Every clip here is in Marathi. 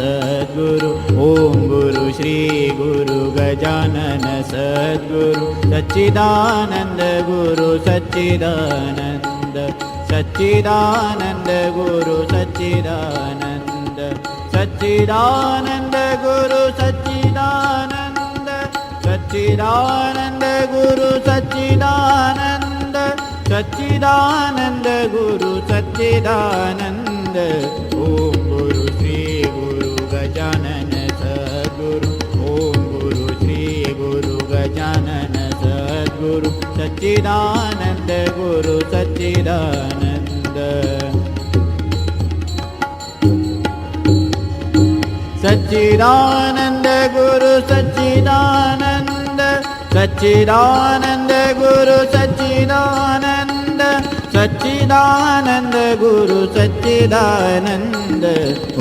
सद्गुरु ओम गुरु श्री गुरु गजानन सद्गुरु सच्चिदानंद गुरु सच्चिदानंद सच्चिदानंद गुरु सच्चिदानंद सच्चिदानंद गुरु सच्चिदानंद सच्चिदानंद गुरु सच्चिदानंद सच्चिदानंद गुरु सच्चिदानंद ओम गुरु श्री गुरु गजानन सद्गुरु ओम गुरु श्री गुरु गजानन सद्गुरु सच्चिदानंद गुरु सच्चिदानंद सच्चिदानंद गुरु सच्चिदानंद सच्चिदानंद गुरु सच्चिदानंद सच्चिदानंद गुरु सच्चिदानंद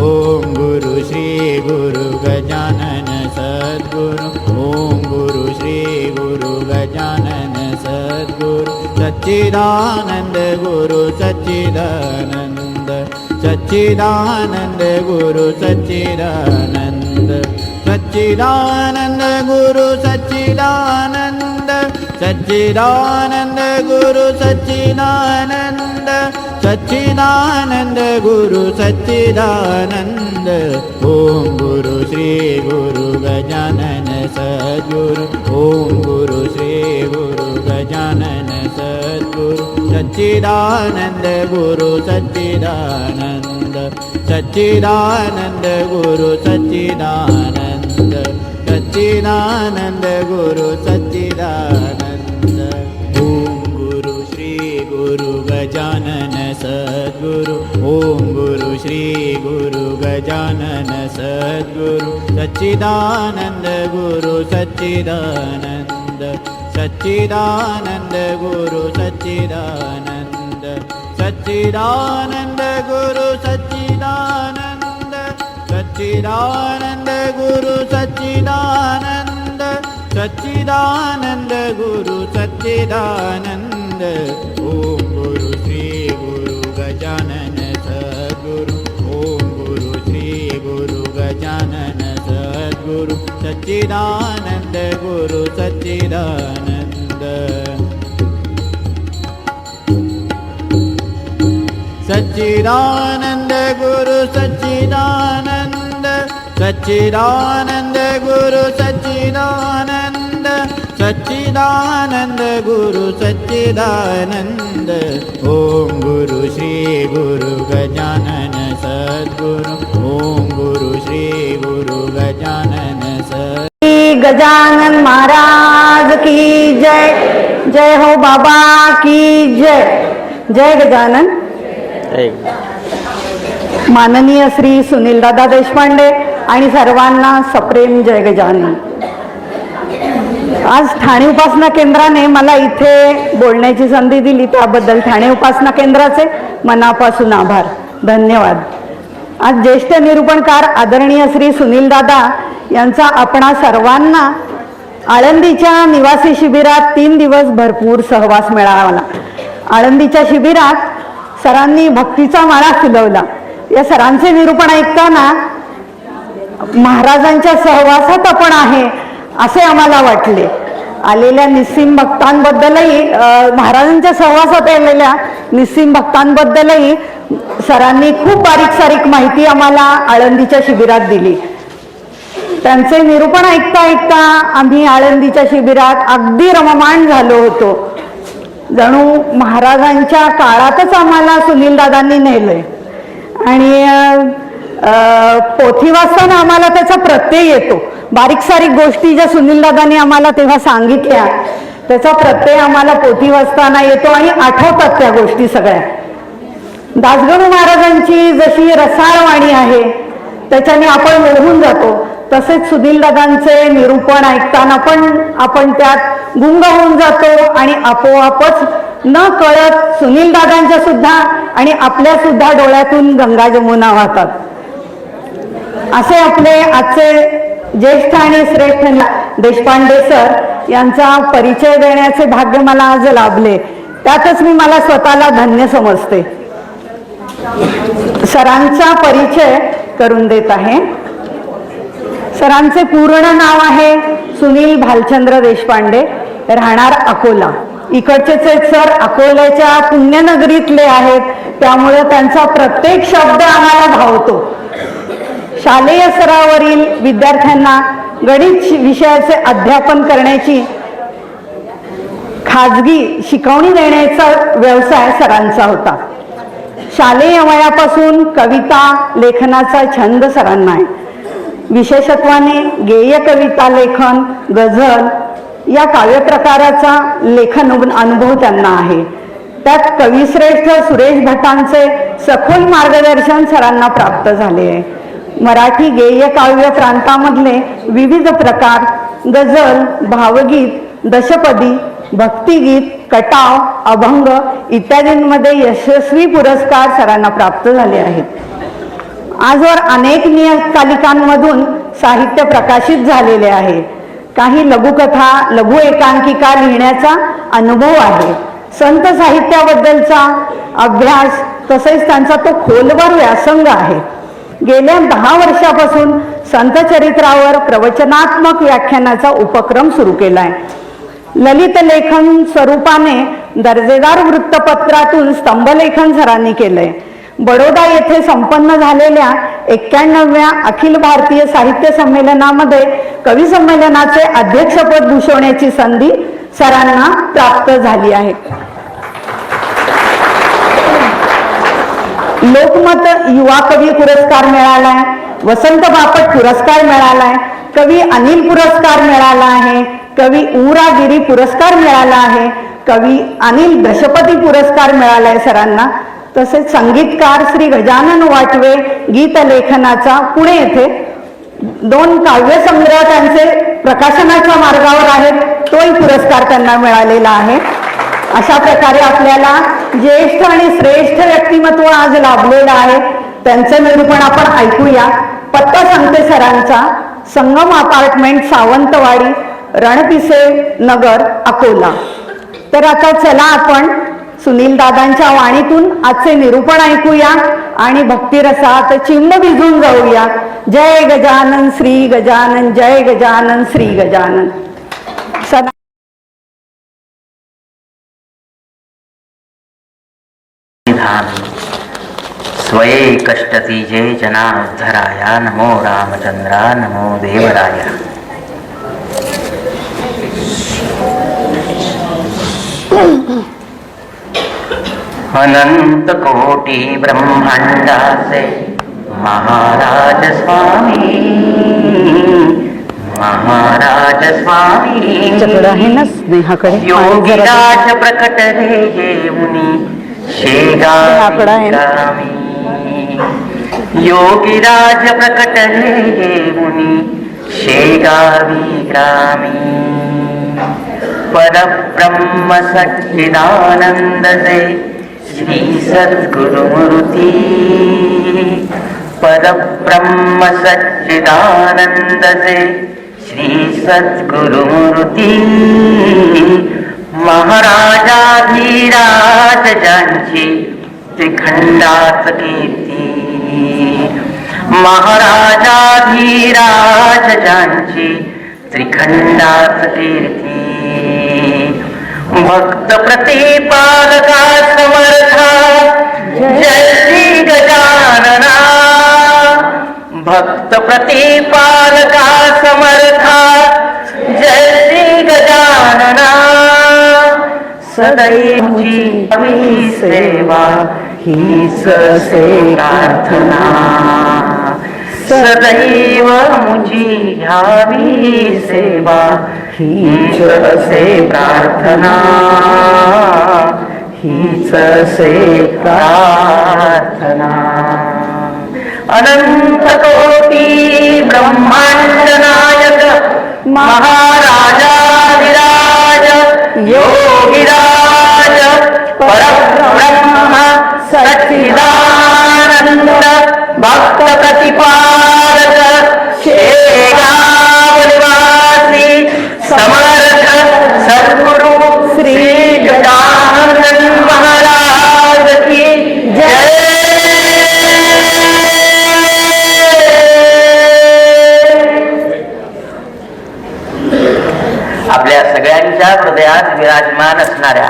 ओम गुरु श्री गुरु गजानन सद्गुरु ओम गुरु श्री गुरु गजानन सद्गुरु सच्चिदानंद गुरु सच्चिदानंद सच्चिदानंद गुरु सच्चिदानंद सच्चिदानंद गुरु सच्चिदानंद सच्चिदानंद गुरु सच्चिदानंद सच्चिदानंद गुरु सच्चिदानंद ओम गुरु श्री गुरु गजानन सद्गुरु ओम गुरु श्री गुरु गजानन सद्गुरु सच्चिदानंद गुरु सच्चिदानंद सच्चिदानंद गुरु सच्चिदानंद सच्चिदानंद गुरु सच्चिदानंद ओम गुरु श्री गुरु गजानन सद्गुरु ओम गुरु श्री गुरु गजानन सद्गुरु सच्चिदानंद गुरु सच्चिदानंद सच्चिदानंद गुरु सच्चिदानंद सच्चिदानंद गुरु सच्चिदानंद सच्चिदानंद गुरु सच्चिदानंद सच्चिदानंद गुरु सच्चिदानंद ओम गुरु श्री गुरु गजानन सद्गुरु ओम गुरु श्री गुरु गजानन सद्गुरु सच्चिदानंद गुरु सच्चिदानंद सच्चिदानंद गुरु सच्चिदानंद सच्चिदानंद गुरु सच्चिदानंद सच्चिदानंद गुरु सच्चिदानंद ओम गुरु श्री गुरु गजानन सद्गुरु ओम गुरु श्री गुरु गजानन सद्गुरु गजानन महाराज की जय। जय हो बाबा की जय। जय गजानन। माननीय श्री सुनील दादा देशपांडे आणि सर्वांना सप्रेम जय गजानन। आज ठाणे उपासना केंद्राने मला इथे बोलण्याची संधी दिली त्याबद्दल ठाणे उपासना केंद्राचे मनापासून आभार, धन्यवाद। आज ज्येष्ठ निरूपणकार आदरणीय श्री सुनील दादा यांचा आपणा सर्वांना आळंदीच्या निवासी शिबिरात 3 दिवस भरपूर सहवास मिळाला। आळंदीच्या शिबिरात सरांनी भक्तीचा माळा फुलवला। या सरांचे निरूपण ऐकताना महाराजांच्या सहवासात आपण आहे असे आम्हाला वाटले। आलेल्या निस्सीम भक्तांबद्दलही महाराजांच्या सहवासात आलेल्या निस्सीम भक्तांबद्दलही सरांनी खूप बारीक सारीक माहिती आम्हाला आळंदीच्या शिबिरात दिली। त्यांचे निरूपण ऐकता ऐकता आम्ही आळंदीच्या शिबिरात अगदी रममाण झालो होतो। जणू महाराजांच्या काळातच आम्हाला सुनील दादांनी नेलंय आणि पोथी वाचताना आम्हाला त्याचा प्रत्यय येतो। बारीक सारीक गोष्टी ज्या सुनील दादांनी आम्हाला तेव्हा सांगितल्या त्याचा प्रत्यय आम्हाला पोथी वाचताना येतो आणि आठवतात त्या गोष्टी सगळ्या। दासगणू महाराजांची जशी रसाळ वाणी आहे त्याच्याने आपण मोहून जातो, तसेच सुनील दादांचे निरूपण ऐकताना पण आपण त्यात गुंग होऊन जातो आणि आपोआपच न कळत सुनील दादांच्या सुद्धा आणि आपल्या सुद्धा डोळ्यातून गंगा जमुना वाहतात। असे आपले आजचे ज्येष्ठ आणि श्रेष्ठ देशपांडे सर यांचा परिचय देण्याचे भाग्य मला आज लाभले, त्यातच मी मला स्वतःला धन्य समजते। सरांचा परिचय करून देत आहे। सरांचे पूर्ण नाव आहे सुनील भालचंद्र देशपांडे, राहणार अकोला. इकडचेच आहेत सर, अकोल्याच्या पुण्यनगरीतले आहेत, त्यामुळे त्यांचा प्रत्येक शब्द आम्हाला भावतो. शालेय स्तरावरील विद्यार्थ्यांना गणित विषयाचे अध्यापन करण्याची खाजगी शिकवणी देण्याचा व्यवसाय सरांचा होता. शालेय वयापासून कविता लेखनाचा छंद सरांना आहे. विशेषत्वाने गेय कविता लेखन, गझल या काव्यप्रकाराचा लेखन अनुभव त्यांना आहे. त्यात कविश्रेष्ठ सुरेश भटांचे सखोल मार्गदर्शन सरांना प्राप्त झाले आहे. मराठी गेय काव्य प्रांतामधले विविध प्रकार, गझल, भावगीत, दशपदी, भक्तिगीत, कटाव, अभंग इत्यादींमध्ये यशस्वी पुरस्कार सरांना प्राप्त झाले आहेत. आजवर अनेक नियतकालिकांमधून साहित्य प्रकाशित झालेले आहे. काही लघुकथा, लघु एकांकिका लिहिण्याचा अनुभव आहे. संत साहित्याबद्दलचा अभ्यास तसेच त्यांचा तो खोलवर व्यासंग आहे. गेल्या 10 वर्षापासून संत चरित्रावर प्रवचनात्मक व्याख्यानाचा उपक्रम सुरू केला आहे. ललित लेखन स्वरूपाने दर्जेदार वृत्तपत्रातून स्तंभलेखन सरांनी केलंय. बडोदा येथे संपन्न झालेल्या 91व्या अखिल भारतीय साहित्य संमेलनामध्ये कवी संमेलनाचे अध्यक्षपद भूषवण्याची संधी सरांना प्राप्त झाली आहे. लोकमत युवा कवी पुरस्कार मिळालाय, वसंत बापट पुरस्कार मिळालाय, कवी अनिल पुरस्कार मिळाला आहे, कवी उरागिरी पुरस्कार मिळाला आहे, कवी अनिल दशपती पुरस्कार मिळालाय सरांना. तसेच संगीतकार श्री गजानन वाटवे गीत लेखनाचा पुणे येथे 2 काव्यसंग्रह त्यांचे प्रकाशनाच्या मार्गावर आहेत, तोही पुरस्कार त्यांना मिळालेला आहे. अशा प्रकारे आपल्याला ज्येष्ठ आणि श्रेष्ठ व्यक्तिमत्व आज लाभलेलं आहे. त्यांचं निरूपण आपण ऐकूया. पत्ता सांगते सरांचा, संगम अपार्टमेंट, सावंतवाडी, रणपिसे नगर, अकोला. तर आता चला आपण सुनील दादांच्या वाणीतून आजचे निरूपण ऐकूया आणि भक्तिरसात चिंब भिजून जाऊया. जय गजानन श्री गजानन, जय गजानन श्री गजानन. सदा स्वये कष्टती जे जना उद्धराया, नमो रामचंद्रा, नमो देवराया. अनंत कोटि ब्रह्मांडा से महाराज स्वामी, महाराज स्वामी आहे ना स्नेहाकडे योगीराज प्रकट रे ये मुनी शेगावी ग्रामी. योगीराज प्रकट रे ये मुनी शेगावी ग्रामी. परब्रह्म सच्चिदानंद से श्री सद्गुरुमूर्ति. परब्रह्म सच्चिदानंद से श्री सद्गुरुमूर्ति. महाराजाधिराज ज्यांची त्रिखंडात कीर्ती. महाराजाधिराज ज्यांची त्रिखंडात कीर्ती. भक्त प्रतिपालका समर्था जय श्री गजानना. भक्त प्रतिपालका समर्था जय श्री गजानना. सदैवची सेवा हीच से प्रार्थना. सदैव मुझी घ्यावी सेवा हीच से प्रार्थना. हीच से प्रार्थना. अनंत कोटि ब्रह्मांड नायक महाराजाधिराज योगीराज परब्रह्म सच्चिदानंद भक्त प्रतिपालक शेगाव निवासी समर्थ सद्गुरु श्री गजानन महाराज की जय. विराजमान असणाऱ्या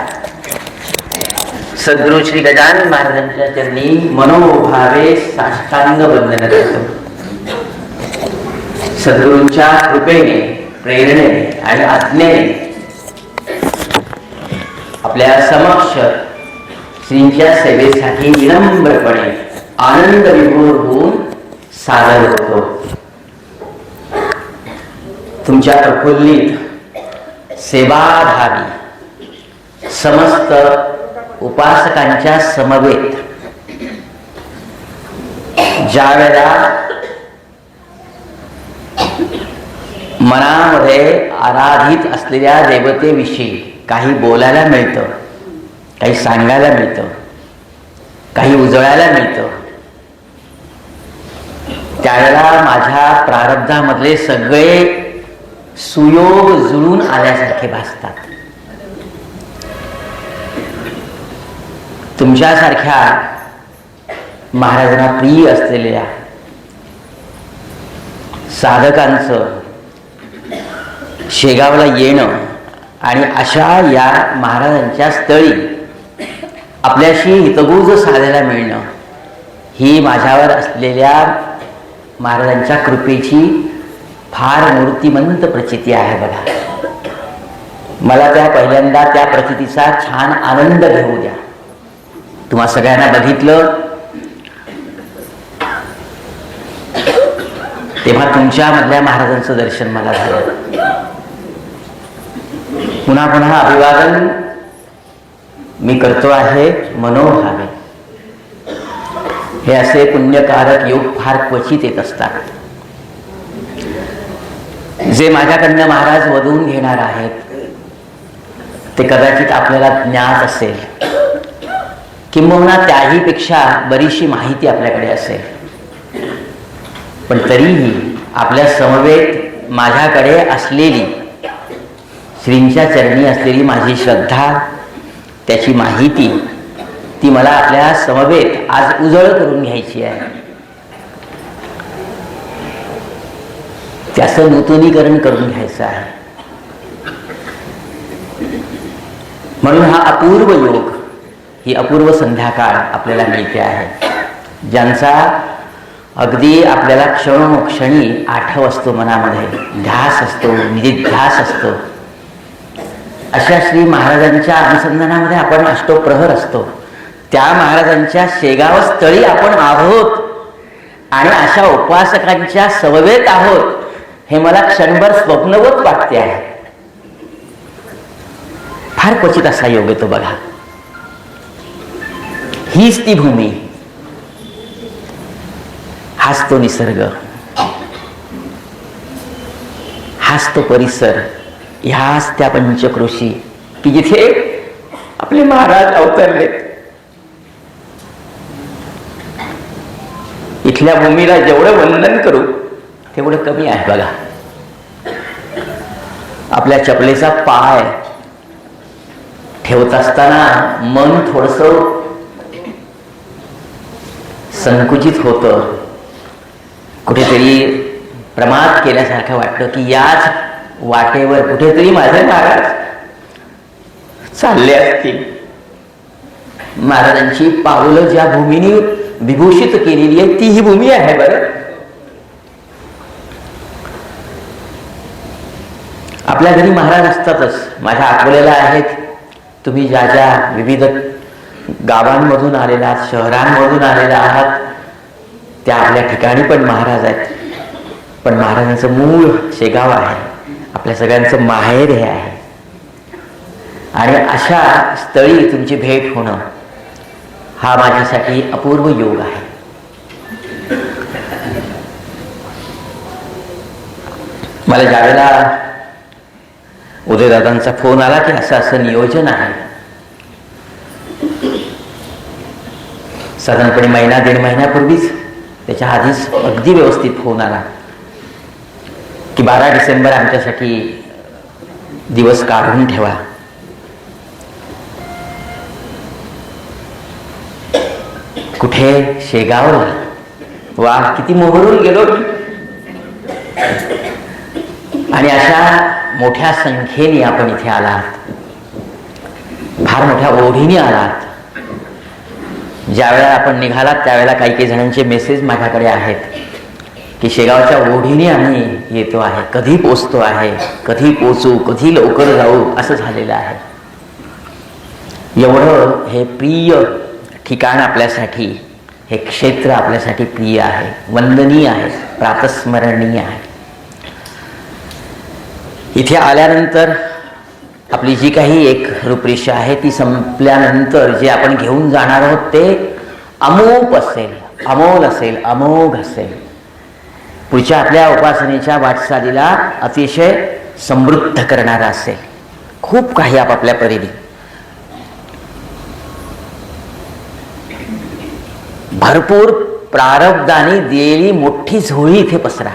सद्गुरू श्री गजानन महाराजांच्या चरणी मनोभावे साष्टांग वंदन करतो. सद्गुरूंच्या कृपेने, प्रेरणेने आणि आज्ञेने आपल्या समक्ष श्रींच्या सेवेसाठी विनम्रपणे आनंद विभोर होऊन सादर होतो. तुमच्या प्रफुल्लित सेवाभावी समस्त उपासकांच्या समवेत ज्या वेळेला मनामध्ये आराधित असलेल्या देवतेविषयी काही बोलायला मिळतं, काही सांगायला मिळतं, काही उजळायला मिळतं, त्यावेळेला माझ्या प्रारब्धामधले सगळे सुयोग जुळून आल्यासारखे भासतात. तुमच्यासारख्या महाराजांना प्रिय असलेल्या साधकांचं शेगावला येणं आणि अशा या महाराजांच्या स्थळी आपल्याशी हितगुज साधायला मिळणं ही माझ्यावर असलेल्या महाराजांच्या कृपेची फार मूर्तिमंत प्रचिती आहे. बघा, मला त्या पहिल्यांदा त्या प्रचितीचा छान आनंद घेऊ द्या. तुम्हा सगळ्यांना बघितलं तेव्हा तुमच्यामधल्या महाराजांचं दर्शन मला झालं. पुन्हा पुन्हा अभिवादन मी करतो आहे मनोभावे. हे असे पुण्यकारक योग फार क्वचित येत असतात. जे माझ्याकडनं महाराज वधवून घेणार आहेत ते कदाचित आपल्याला ज्ञात असेल, किंबहुना त्याही पेक्षा बरीचशी माहिती आपल्याकडे असेल, पण तरीही आपल्या समवेत माझ्याकडे असलेली श्रींच्या चरणी असलेली माझी श्रद्धा, त्याची माहिती, ती मला आपल्या समवेत आज उजळ करून घ्यायची आहे. त्याचं नूतनीकरण करून घ्यायचं आहे. म्हणून हा अपूर्व योग, ही अपूर्व संध्याकाळ आपल्याला मिळते आहे, ज्यांचा अगदी आपल्याला क्षणोक्षणी आठव असतो, मनामध्ये ध्यास असतो, निधिध्यास असतो. अशा श्री महाराजांच्या अनुसंधानामध्ये आपण अष्टप्रहर असतो. त्या महाराजांच्या शेगाव स्थळी आपण आहोत आणि अशा उपासकांच्या समवेत आहोत, हे मला क्षणभर स्वप्नवत वाटते आहे. फार क्वचित असा योग येतो बघा. हीच ती भूमी, हाच तो निसर्ग, हाच तो परिसर, ह्याच त्या पंचक्रोशी की जिथे आपले महाराज अवतरले. इथल्या भूमीला जेवढं वंदन करू तेवढं कमी आहे बघा. आपल्या चपलेचा पाय ठेवत असताना मन थोडंसं संकुचित होतं, कुठेतरी प्रमाद केल्यासारखं वाटतं की याच वाटेवर कुठेतरी माझे महाराज चालले असतील. महाराजांची पावलं ज्या भूमीने विभूषित केलेली आहे ती ही भूमी आहे. बरं, आपल्या घरी महाराज असतातच. माझ्या अकोल्याला आहेत. तुम्ही ज्या ज्या विविध गावांमधून आलेला आहात, शहरांमधून आलेला आहात, त्या आपल्या ठिकाणी पण महाराज आहेत. पण महाराजांचं मूळ शेगाव आहे, आपल्या सगळ्यांचं माहेर हे आहे. आणि अशा स्थळी तुमची भेट होणं हा माझ्यासाठी अपूर्व योग आहे. मला ज्यावेळेला उदयदादांचा फोन आला की असं असं नियोजन आहे, साधारणपणे महिना दीड महिन्यापूर्वीच, त्याच्या आधीच अगदी व्यवस्थित फोन आला की 12 डिसेंबर आमच्यासाठी दिवस काढून ठेवा. कुठे? शेगावला. वा, किती मोहरून गेलो. आणि अशा मोठ्या संख्येने आपण इथे आलात. फार मोठ्या ओढीने आलात. ज्या वेळेला आपण निघालात त्यावेळेला काही जणांचे मेसेज माझ्याकडे आहेत की शेगावच्या ओढीने आम्ही येतो आहे, कधी पोचतो आहे, कधी पोचू, कधी लवकर जाऊ, असं झालेलं आहे. एवढं हे प्रिय ठिकाण आपल्यासाठी, हे क्षेत्र आपल्यासाठी प्रिय आहे, वंदनीय आहे, प्रातस्मरणीय आहे. इथे आल्यानंतर आपली जी काही एक रूपरेषा आहे ती संपल्यानंतर जे आपण घेऊन जाणार आहोत ते अमोघ असेल, अमोल असेल, अमोघ असेल. पुढच्या आपल्या उपासनेच्या वाटचालीला अतिशय समृद्ध करणारा असेल. खूप काही आपापल्या परीने भरपूर प्रारब्धाने दिलेली मोठी झोळी इथे पसरा.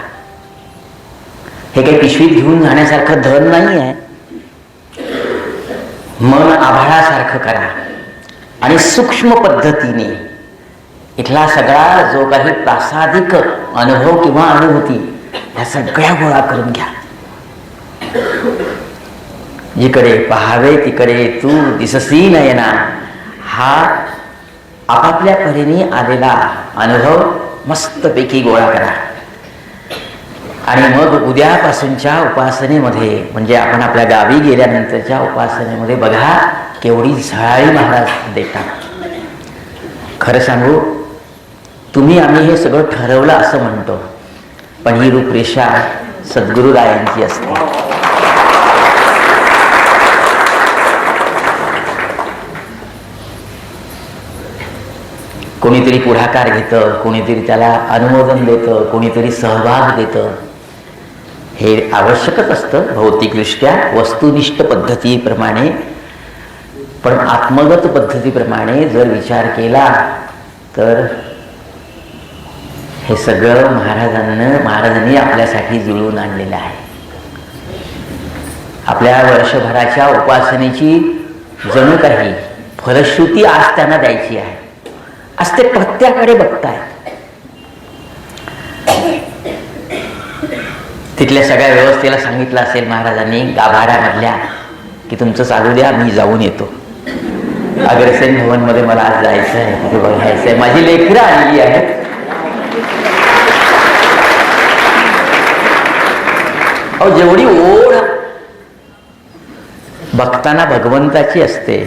हे काही पिशवीत घेऊन जाण्यासारखं धन नाही आहे. मन आभाळासारखं करा आणि सूक्ष्म पद्धतीने इथला सगळा जो काही प्रासादिक अनुभव किंवा अनुभूती ह्या सगळ्या गोळा करून घ्या. जिकडे पाहावे तिकडे तू दिससी नयना, हा आपापल्या परीने आलेला अनुभव मस्तपैकी गोळा करा. आणि मग उद्यापासूनच्या उपासनेमध्ये, म्हणजे आपण आपल्या गावी गेल्यानंतरच्या उपासनेमध्ये बघा केवढी झळाळी महाराज देतात. खरं सांगू, तुम्ही आम्ही हे सगळं ठरवलं असं म्हणतो, पण ही रूपरेषा सद्गुरुरायांची असते. कोणीतरी पुढाकार घेतं, कोणीतरी त्याला अनुमोदन देतं, कोणीतरी सहभाग देतं. हे आवश्यकच असतं भौतिकदृष्ट्या वस्तुनिष्ठ पद्धतीप्रमाणे. पण आत्मगत पद्धतीप्रमाणे जर विचार केला तर हे सगळं महाराजांनी आपल्यासाठी जुळवून आणलेलं आहे. आपल्या वर्षभराच्या उपासनेची जणू काही फलश्रुती आज त्यांना द्यायची आहे. आज ते प्रत्येकाकडे बघतायत. तिथल्या सगळ्या व्यवस्थेला सांगितलं असेल महाराजांनी गाभाऱ्यामधल्या की तुमचं चालू द्या, मी जाऊन येतो. अग्रसेन भवनमध्ये मला आज जायचं आहे, तिथे बघायचं आहे, माझी लेकरं आलेली आहेत. अहो, जेवढी ओढ भक्तांना भगवंताची असते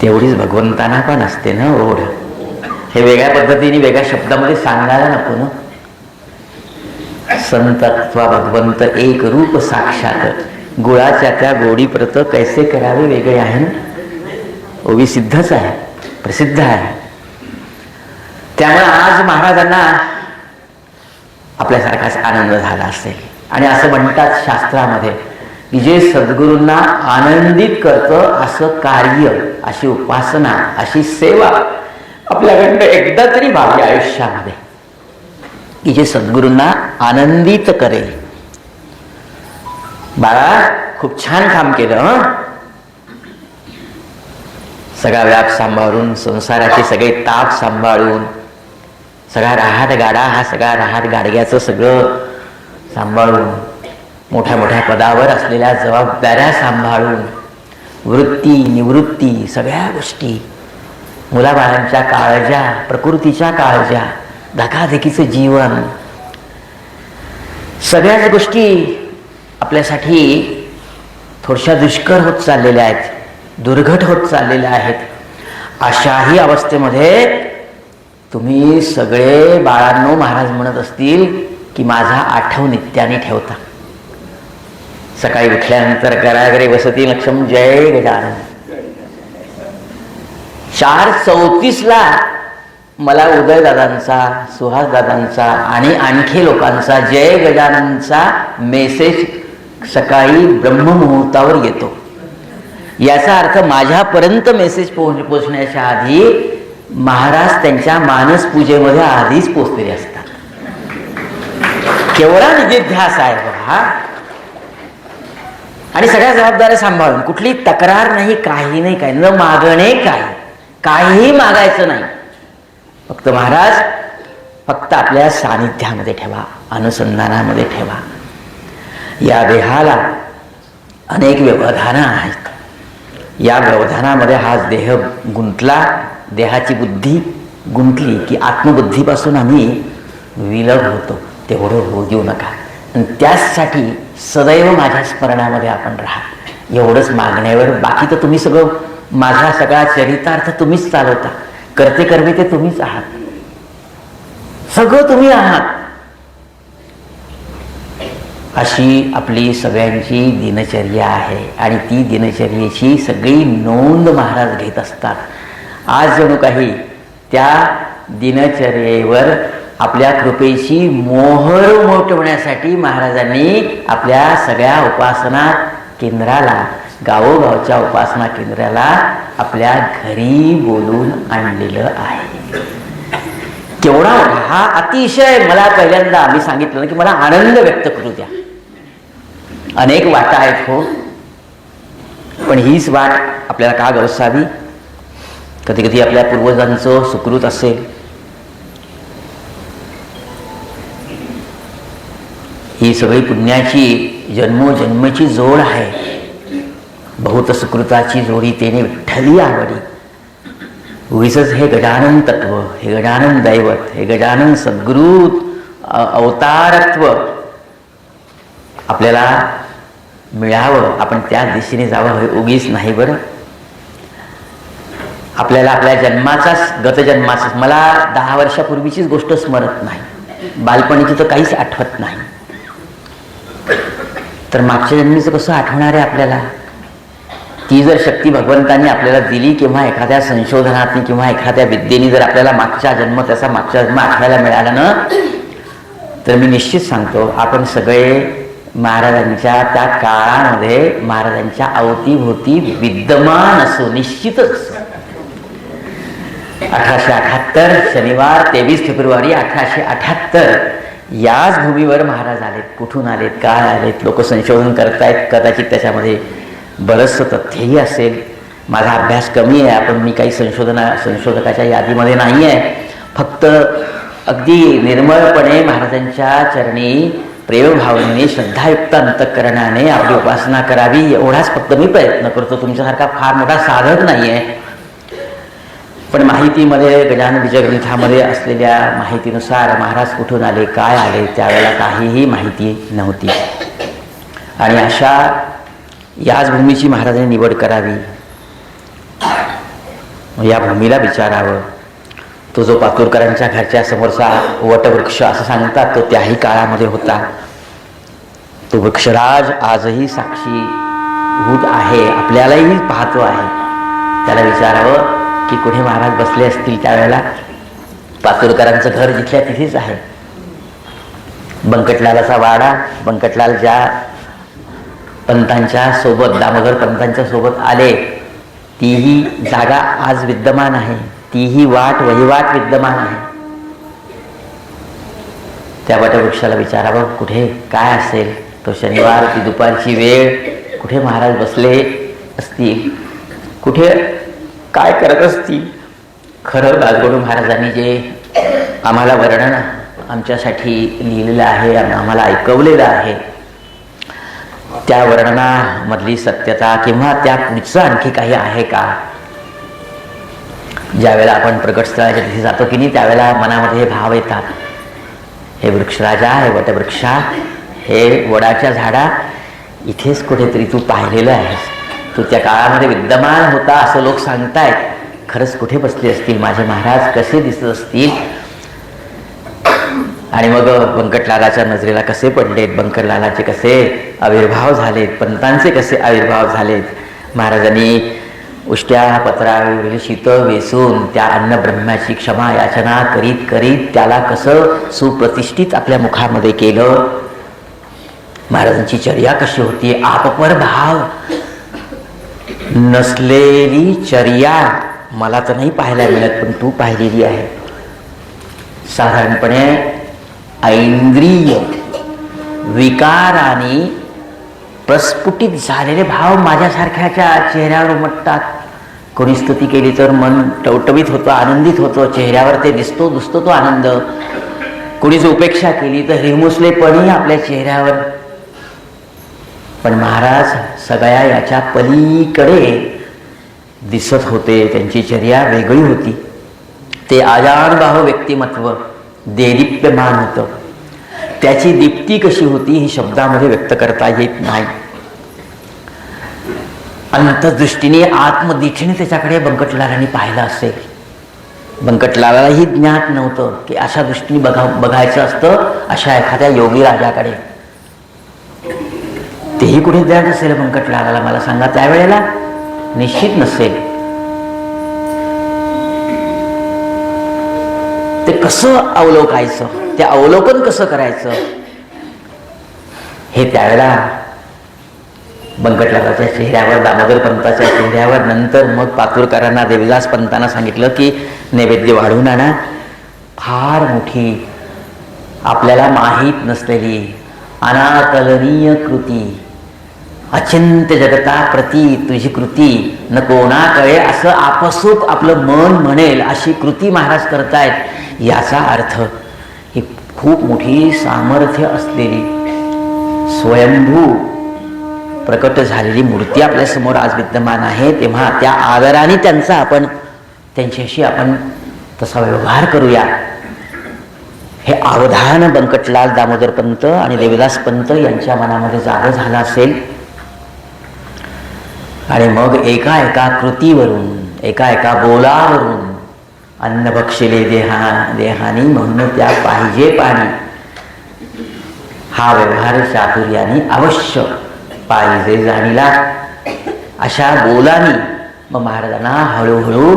तेवढीच भगवंतांना पण असते ना ओढ. हे वेगळ्या पद्धतीने वेगळ्या शब्दामध्ये सांगायला नको ना. संत अथवा भगवंत एक रूप साक्षात, गुळाच्या त्या गोडी प्रत कैसे करावे वेगळे आहे ना. ओवी सिद्धच आहे, प्रसिद्ध आहे. त्यामुळे आज महाराजांना आपल्यासारखाच आनंद झाला असेल. आणि असं म्हणतात शास्त्रामध्ये की जे सद्गुरूंना आनंदित करतं असं कार्य, अशी उपासना, अशी सेवा आपल्याकडनं एकदा तरी व्हावी आयुष्यामध्ये, की जे सद्गुरूंना आनंदित करेल. बाळा, खूप छान काम केलं. सगळा व्याप सांभाळून, संसाराचे सगळे ताप सांभाळून, सगळा राहाट गाडा, हा सगळा राहाट गाडग्याचं सगळं सांभाळून, मोठ्या मोठ्या पदावर असलेल्या जबाबदाऱ्या सांभाळून, वृत्ती निवृत्ती सगळ्या गोष्टी, मुलाबाळांच्या काळज्या, प्रकृतीच्या काळज्या, धकाधकीचं जीवन, सगळ्याच गोष्टी आपल्यासाठी थोड्याशा दुष्कर होत चाललेल्या आहेत, दुर्घट होत चाललेल्या आहेत. अशाही अवस्थेमध्ये तुम्ही सगळे बाळांनो, महाराज म्हणत असतील की माझा आठव नित्याने ठेवता. सकाळी उठल्यानंतर करागरे वसती लक्ष्म जय गजानन. 4:34 मला उदयदादांचा, सुहासदादांचा आणि आणखी लोकांचा जय गजाननचा मेसेज सकाळी ब्रह्ममुहूर्तावर येतो. याचा अर्थ माझ्यापर्यंत मेसेज पोहोचण्याच्या आधी महाराज त्यांच्या मानस पूजेमध्ये आधीच पोचलेले असतात. केवढा निधिध्यास आहे बघा. आणि सगळ्या जबाबदाऱ्या सांभाळून, कुठली तक्रार नाही, काही नाही, काही न मागणे, काहीही मागायचं नाही. फक्त महाराज फक्त आपल्या सानिध्यामध्ये ठेवा, अनुसंधानामध्ये ठेवा. या देहाला अनेक व्यवधानं आहेत. या व्यवधानामध्ये हा देह गुंतला, देहाची बुद्धी गुंतली की आत्मबुद्धीपासून आम्ही विलग होतो. तेवढं होऊ देऊ नका. आणि त्याचसाठी सदैव माझ्या स्मरणामध्ये आपण राहा, एवढंच मागण्यावर. बाकी तर तुम्ही सगळं, माझा सगळा चरितार्थ तुम्हीच चालवता, करते कर्मे ते तुम्हीच आहात, सगळं तुम्ही आहात. अशी आपली सगळ्यांची दिनचर्या आहे आणि ती दिनचर्येची सगळी नोंद महाराज घेत असतात. आज जणू काही त्या दिनचर्येवर आपल्या कृपेची मोहर उमटवण्यासाठी महाराजांनी आपल्या सगळ्या उपासना केंद्राला, गावोगावच्या उपासना केंद्राला आपल्या घरी बोलून आणलेलं आहे. केवढा हा अतिशय, मला पहिल्यांदा मी सांगितलं ना की मला आनंद व्यक्त करू द्या. अनेक वाटा आहेत हो, पण हीच वाट आपल्याला का गवसावी? कधी कधी आपल्या पूर्वजांचं सुकृत असेल, ही सगळी पुण्याची जन्मोजन्मची जोड आहे. बहुत सुकृताची जोडी तेने विठ्ठली आवडी. उगीचच हे गजानन तत्व, हे गजानन दैवत, हे गजानन सद्गुरु अवतारत्व आपल्याला मिळावं, आपण त्या दिशेने जावं, हे उगीच नाही बरं. आपल्याला आपल्या जन्माचाच, गतजन्माचाच, मला 10 वर्षापूर्वीचीच गोष्ट स्मरत नाही, बालपणीची तर काहीच आठवत नाही, तर मागच्या जन्मीचं कसं आठवणार आहे आपल्याला? ती जर शक्ती भगवंतांनी आपल्याला दिली किंवा एखाद्या संशोधनातनी किंवा एखाद्या विद्येने जर आपल्याला मागचा जन्म आठवायला मिळाला ना, तर मी निश्चित सांगतो आपण सगळे महाराजांच्या त्या काळामध्ये महाराजांच्या अवतीभोवती विद्यमान असो, निश्चितच असो. 1878 शनिवार 23 फेब्रुवारी 1878 याच भूमीवर महाराज आलेत. कुठून आलेत, काय आलेत, लोक संशोधन करतायत, कदाचित त्याच्यामध्ये बरंचसं तथ्यही असेल. माझा अभ्यास कमी आहे, आपण मी काही संशोधकाच्या यादीमध्ये नाही आहे. फक्त अगदी निर्मळपणे महाराजांच्या चरणी प्रेमभावनेने श्रद्धायुक्त अंतःकरणाने आपली उपासना करावी, एवढाच फक्त मी प्रयत्न करतो. तुमच्यासारखा फार मोठा साधक नाही आहे, पण माहितीमध्ये गजानन विजयग्रंथामध्ये असलेल्या माहितीनुसार महाराज कुठून आले, काय आले, त्यावेळेला काहीही माहिती नव्हती. आणि अशा याच भूमीची महाराजांनी निवड करावी, या भूमीला विचारावं. तो जो पातूरकरांच्या घरच्या समोरचा वटवृक्ष असं सांगतात, तो त्याही काळामध्ये होता. तो वृक्षराज आजही साक्षीभूत आहे, आपल्यालाही पाहतो आहे. त्याला विचारावं की कुठे महाराज बसले असतील त्यावेळेला. पातूरकरांचं घर जिथल्या तिथेच आहे. बंकटलालाचा वाडा, बंकटलाल ज्या पंतांच्या सोबत, दामोदर पंतांच्या सोबत आले, तीही जागा आज विद्यमान आहे, तीही वाट वहिवाट विद्यमान आहे. त्या वटवृक्षाला विचारावं कुठे काय असेल. तो शनिवार, ती दुपारची वेळ, कुठे महाराज बसले असतील, कुठे काय करत असतील. खरं राजगुरू महाराजांनी जे आम्हाला वर्णन आमच्यासाठी लिहिलेलं आहे, आम्हाला ऐकवलेलं आहे, त्या वर्णनामधली सत्यता किंवा त्या पुढचं आणखी काही आहे का? ज्यावेळेला आपण प्रकट स्थळाच्या तिथे जातो की नाही, त्यावेळेला मनामध्ये हे भाव येतात. हे वृक्षराजा, हे वटवृक्षा, हे वडाच्या झाडा, इथेच कुठेतरी तू पाहिलेलं आहेस, तू त्या काळामध्ये विद्यमान होता असं लोक सांगतायत. खरंच कुठे बसले असतील माझे महाराज, कसे दिसत असतील? आणि मग बंकटलालाच्या नजरेला कसे पडलेत, बंकटलालाचे कसे आविर्भाव झालेत, पंतांचे कसे आविर्भाव झालेत. महाराजांनी उष्ट्या पत्रावरील शीतळ वेसून त्या अन्नब्रह्माची क्षमा याचना करीत करीत त्याला कसं सुप्रतिष्ठित आपल्या मुखामध्ये केलं. महाराजांची चर्या कशी होती, आपपर भाव नसलेली चर्या मला तर नाही पाहायला मिळत, पण तू पाहिलेली आहे. साधारणपणे ऐंद्रिय विकाराने प्रस्फुटित झालेले भाव माझ्यासारख्याच्या चेहऱ्यावर उमटतात. कोणी स्तुती केली तर मन टवटवीत होतं, आनंदित होतं, चेहऱ्यावर ते दिसतो तो आनंद. कोणी जर उपेक्षा केली तर हिरमुसलेपणी आपल्या चेहऱ्यावर. पण महाराज सगळ्या याच्या पलीकडे दिसत होते, त्यांची चर्या वेगळी होती. ते आजानबाहू व्यक्तिमत्व देदीप्यमान होतं. त्याची दीप्ती कशी होती ही शब्दामध्ये व्यक्त करता येत नाही. अंतर्दृष्टीने आत्मदीक्षेने त्याच्याकडे बंकटलालांनी पाहिलं असेल. बंकटलालाही ज्ञात नव्हतं की अशा दृष्टीने बघायचं असतं अशा एखाद्या योगी राजाकडे. तेही कुठे ज्ञात असेल बंकटलालाला, मला सांगा त्यावेळेला? निश्चित नसेल. ते कसं अवलोकायचं, ते अवलोकन कसं करायचं हे त्यावेळेला बंकटलालाच्या चेहऱ्यावर, दामोदर पंताच्या चेहऱ्यावर, नंतर मग पातुरकरांना, देवीदास पंतांना सांगितलं की नैवेद्य वाढवून आणा. फार मोठी आपल्याला माहीत नसलेली अनाकलनीय कृती, अचिंत्य जगता प्रती तुझी कृती न कोणा कळे असं आपसूक आपलं मन म्हणेल अशी कृती महाराज करतायत. याचा अर्थ ही खूप मोठी सामर्थ्य असलेली स्वयंभू प्रकट झालेली मूर्ती आपल्या समोर आज विद्यमान आहे. तेव्हा त्या आदराने त्यांच्याशी आपण तसा व्यवहार करूया. हे अवधान बंकटलाल, दामोदर पंत आणि देवीदास पंत यांच्या मनामध्ये जागं झालं असेल. आणि मग एका एका कृतीवरून, एका एका बोलावरून अन्न बक्षिले देहानी म्हणून त्या पाहिजे पाणी हा व्यवहार चातुर्याने अवश्य पाहिजे जाणीला. अशा बोलानी मग महाराजांना हळूहळू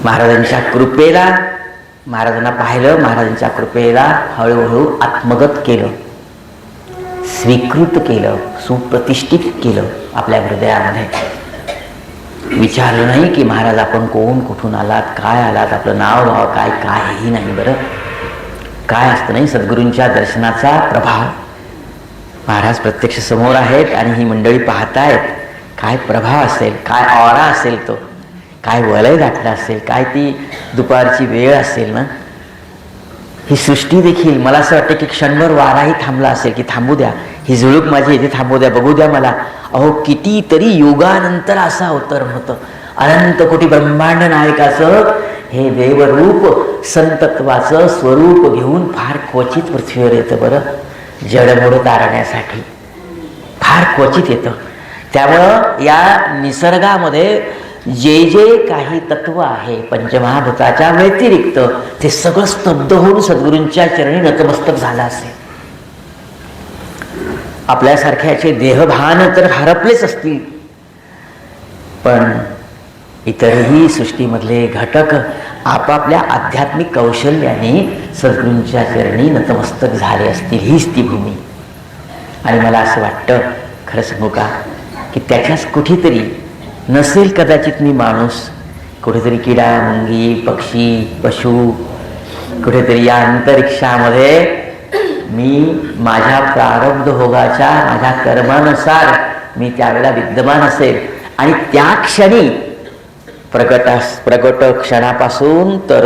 महाराजांच्या कृपेला, महाराजांना पाहिलं, महाराजांच्या कृपेला हळूहळू आत्मगत केलं, स्वीकृत केलं, सुप्रतिष्ठित केलं आपल्या हृदयामध्ये. विचारलं नाही की महाराज आपण कोण, कुठून आलात, काय आलात, आपलं नाव काय, काहीही नाही. बरं काय असतं नाही, सद्गुरूंच्या दर्शनाचा प्रभाव. महाराज प्रत्यक्ष समोर आहेत आणि ही मंडळी पाहतायत. काय प्रभाव असेल, काय ऑरा असेल, तो काय वलय गाठलं असेल, काय ती दुपारची वेळ असेल ना. ही सृष्टी देखील मला असं वाटतं की क्षणभर वाराही थांबला असेल की थांबू द्या, ही झुळूक माझी इथे थांबू द्या, बघू द्या मला. अहो कितीतरी युगानंतर असं अवतरण होतं. अनंत कोटी ब्रह्मांड नायकाचं हे देवरूप संतत्वाचं स्वरूप घेऊन फार क्वचित पृथ्वीवर येतं. बरं जडमोड तारण्यासाठी फार क्वचित येतं. त्यामुळं या निसर्गामध्ये जे जे काही तत्व आहे पंचमहाभूताच्या व्यतिरिक्त ते सगळं स्तब्ध होऊन सद्गुरूंच्या चरणी नतमस्तक झालं असेल. आपल्यासारख्याचे देहभान तर हरपलेच असतील, पण इतरही सृष्टीमधले घटक आपापल्या आध्यात्मिक कौशल्याने सद्गुरूंच्या चरणी नतमस्तक झाले असतील. हीच ती भूमी. आणि मला असं वाटतं, खरं सांगू का, की त्याच्याच कुठेतरी नसेल कदाचित मी माणूस, कुठेतरी किडा, मुंगी, पक्षी, पशु, कुठेतरी या अंतरिक्षामध्ये मी माझ्या प्रारब्ध भोगाच्या, माझ्या कर्मानुसार मी त्यावेळेला विद्यमान असेल. आणि त्या क्षणी प्रगट क्षणापासून तर